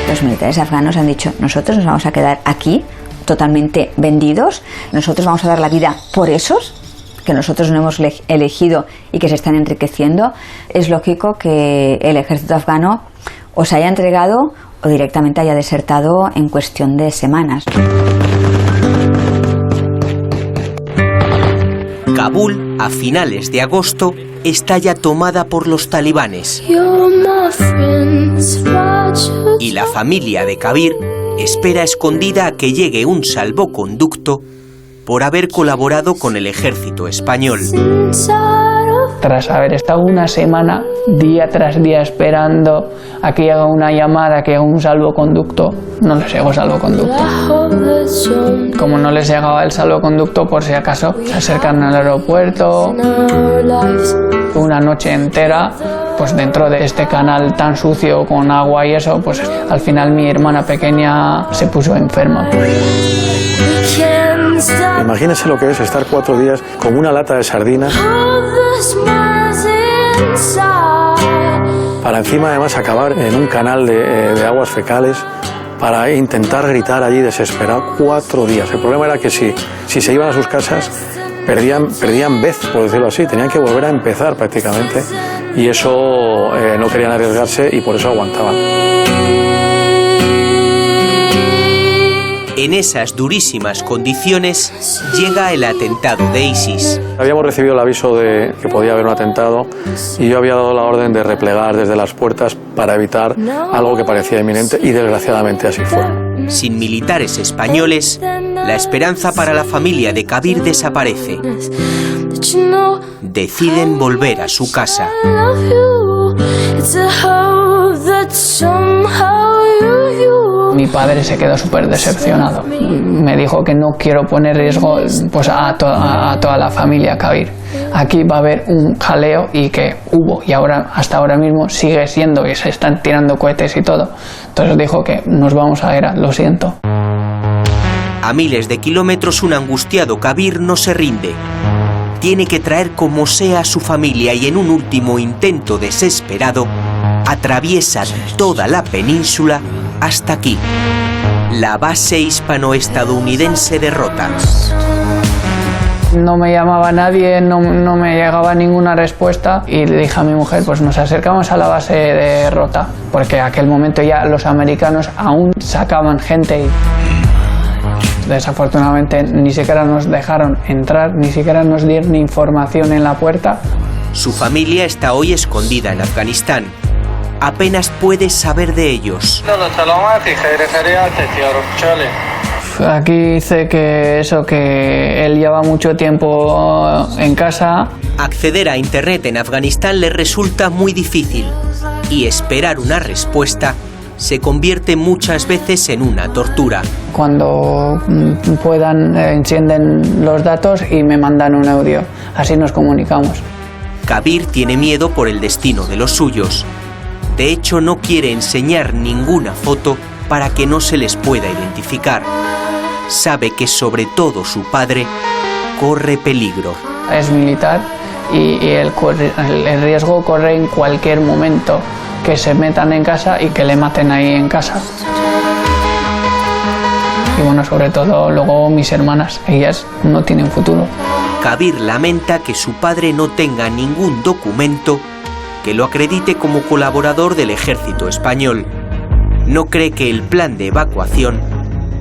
Los militares afganos han dicho, nosotros nos vamos a quedar aquí totalmente vendidos, nosotros vamos a dar la vida por esos que nosotros no hemos elegido y que se están enriqueciendo. Es lógico que el ejército afgano os haya entregado o directamente haya desertado en cuestión de semanas. Kabul, a finales de agosto, está ya tomada por los talibanes. Y la familia de Kabir espera escondida a que llegue un salvoconducto por haber colaborado con el ejército español. Tras haber estado una semana, día tras día, esperando a que llegue una llamada, que llegue un salvoconducto, no les llegó salvoconducto. Como no les llegaba el salvoconducto, por si acaso, se acercan al aeropuerto. Una noche entera, pues dentro de este canal tan sucio con agua y eso, pues al final mi hermana pequeña se puso enferma. Imagínese lo que es estar 4 días con una lata de sardinas para encima además acabar en un canal de aguas fecales para intentar gritar allí desesperado 4 días. El problema era que si se iban a sus casas perdían vez, por decirlo así, tenían que volver a empezar prácticamente y eso no querían arriesgarse y por eso aguantaban. En esas durísimas condiciones llega el atentado de ISIS. Habíamos recibido el aviso de que podía haber un atentado y yo había dado la orden de replegar desde las puertas para evitar algo que parecía inminente y desgraciadamente así fue. Sin militares españoles, la esperanza para la familia de Kabir desaparece. Deciden volver a su casa. Mi padre se quedó súper decepcionado. Me dijo que no quiero poner riesgo pues, a toda la familia Kabir. Aquí va a haber un jaleo y que hubo y ahora hasta ahora mismo sigue siendo que se están tirando cohetes y todo. Entonces dijo que nos vamos a ir, lo siento. A miles de kilómetros un angustiado Kabir no se rinde. Tiene que traer como sea a su familia y en un último intento desesperado atraviesa toda la península hasta aquí, la base hispano-estadounidense de Rota. No me llamaba nadie, no me llegaba ninguna respuesta y le dije a mi mujer, pues nos acercamos a la base de Rota, porque en aquel momento ya los americanos aún sacaban gente y desafortunadamente ni siquiera nos dejaron entrar, ni siquiera nos dieron información en la puerta. Su familia está hoy escondida en Afganistán. Apenas puede saber de ellos. Aquí dice que él lleva mucho tiempo en casa. Acceder a internet en Afganistán le resulta muy difícil y esperar una respuesta se convierte muchas veces en una tortura. Cuando puedan encienden los datos y me mandan un audio. Así nos comunicamos. Kabir tiene miedo por el destino de los suyos. De hecho, no quiere enseñar ninguna foto para que no se les pueda identificar. Sabe que sobre todo su padre corre peligro. Es militar y el riesgo corre en cualquier momento, que se metan en casa y que le maten ahí en casa. Y bueno, sobre todo luego mis hermanas, ellas no tienen futuro. Kabir lamenta que su padre no tenga ningún documento que lo acredite como colaborador del ejército español. No cree que el plan de evacuación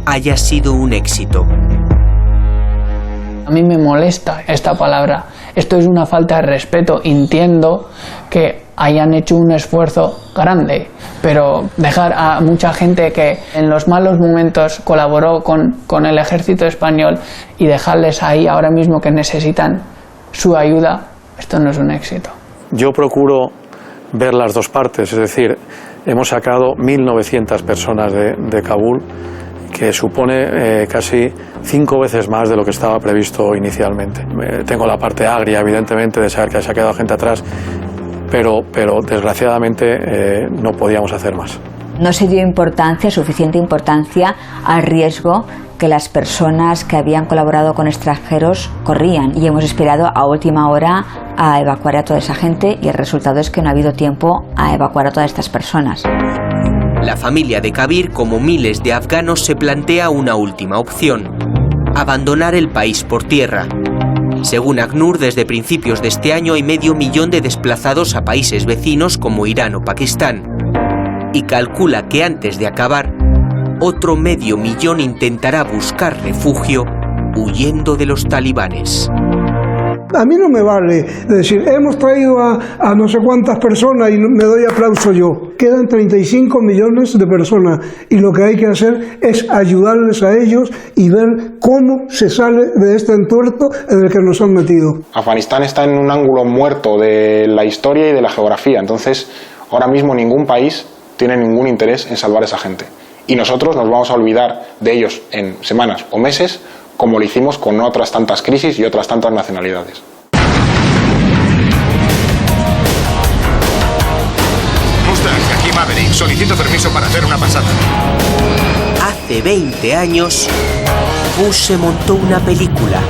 haya sido un éxito. A mí me molesta esta palabra. Esto es una falta de respeto. Entiendo que hayan hecho un esfuerzo grande, pero dejar a mucha gente que en los malos momentos colaboró con el ejército español y dejarles ahí ahora mismo que necesitan su ayuda, esto no es un éxito. Yo procuro ver las dos partes, es decir, hemos sacado 1.900 personas de Kabul, que supone casi 5 veces más de lo que estaba previsto inicialmente. Tengo la parte agria, evidentemente, de saber que se ha quedado gente atrás, pero desgraciadamente no podíamos hacer más. No se dio suficiente importancia al riesgo que las personas que habían colaborado con extranjeros corrían y hemos esperado a última hora a evacuar a toda esa gente y el resultado es que no ha habido tiempo a evacuar a todas estas personas. La familia de Kabir, como miles de afganos, se plantea una última opción: abandonar el país por tierra. Según ACNUR, desde principios de este año hay 500.000 de desplazados a países vecinos como Irán o Pakistán. Y calcula que antes de acabar, otro 500.000 intentará buscar refugio huyendo de los talibanes. A mí no me vale decir, hemos traído a no sé cuántas personas y me doy aplauso yo. Quedan 35 millones de personas y lo que hay que hacer es ayudarles a ellos y ver cómo se sale de este entuerto en el que nos han metido. Afganistán está en un ángulo muerto de la historia y de la geografía, entonces ahora mismo ningún país tiene ningún interés en salvar a esa gente. Y nosotros nos vamos a olvidar de ellos en semanas o meses, como lo hicimos con otras tantas crisis y otras tantas nacionalidades. Mustang, aquí Maverick. Solicito permiso para hacer una pasada. Hace 20 años, Bush se montó una película.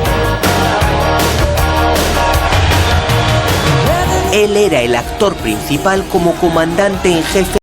Él era el actor principal como comandante en jefe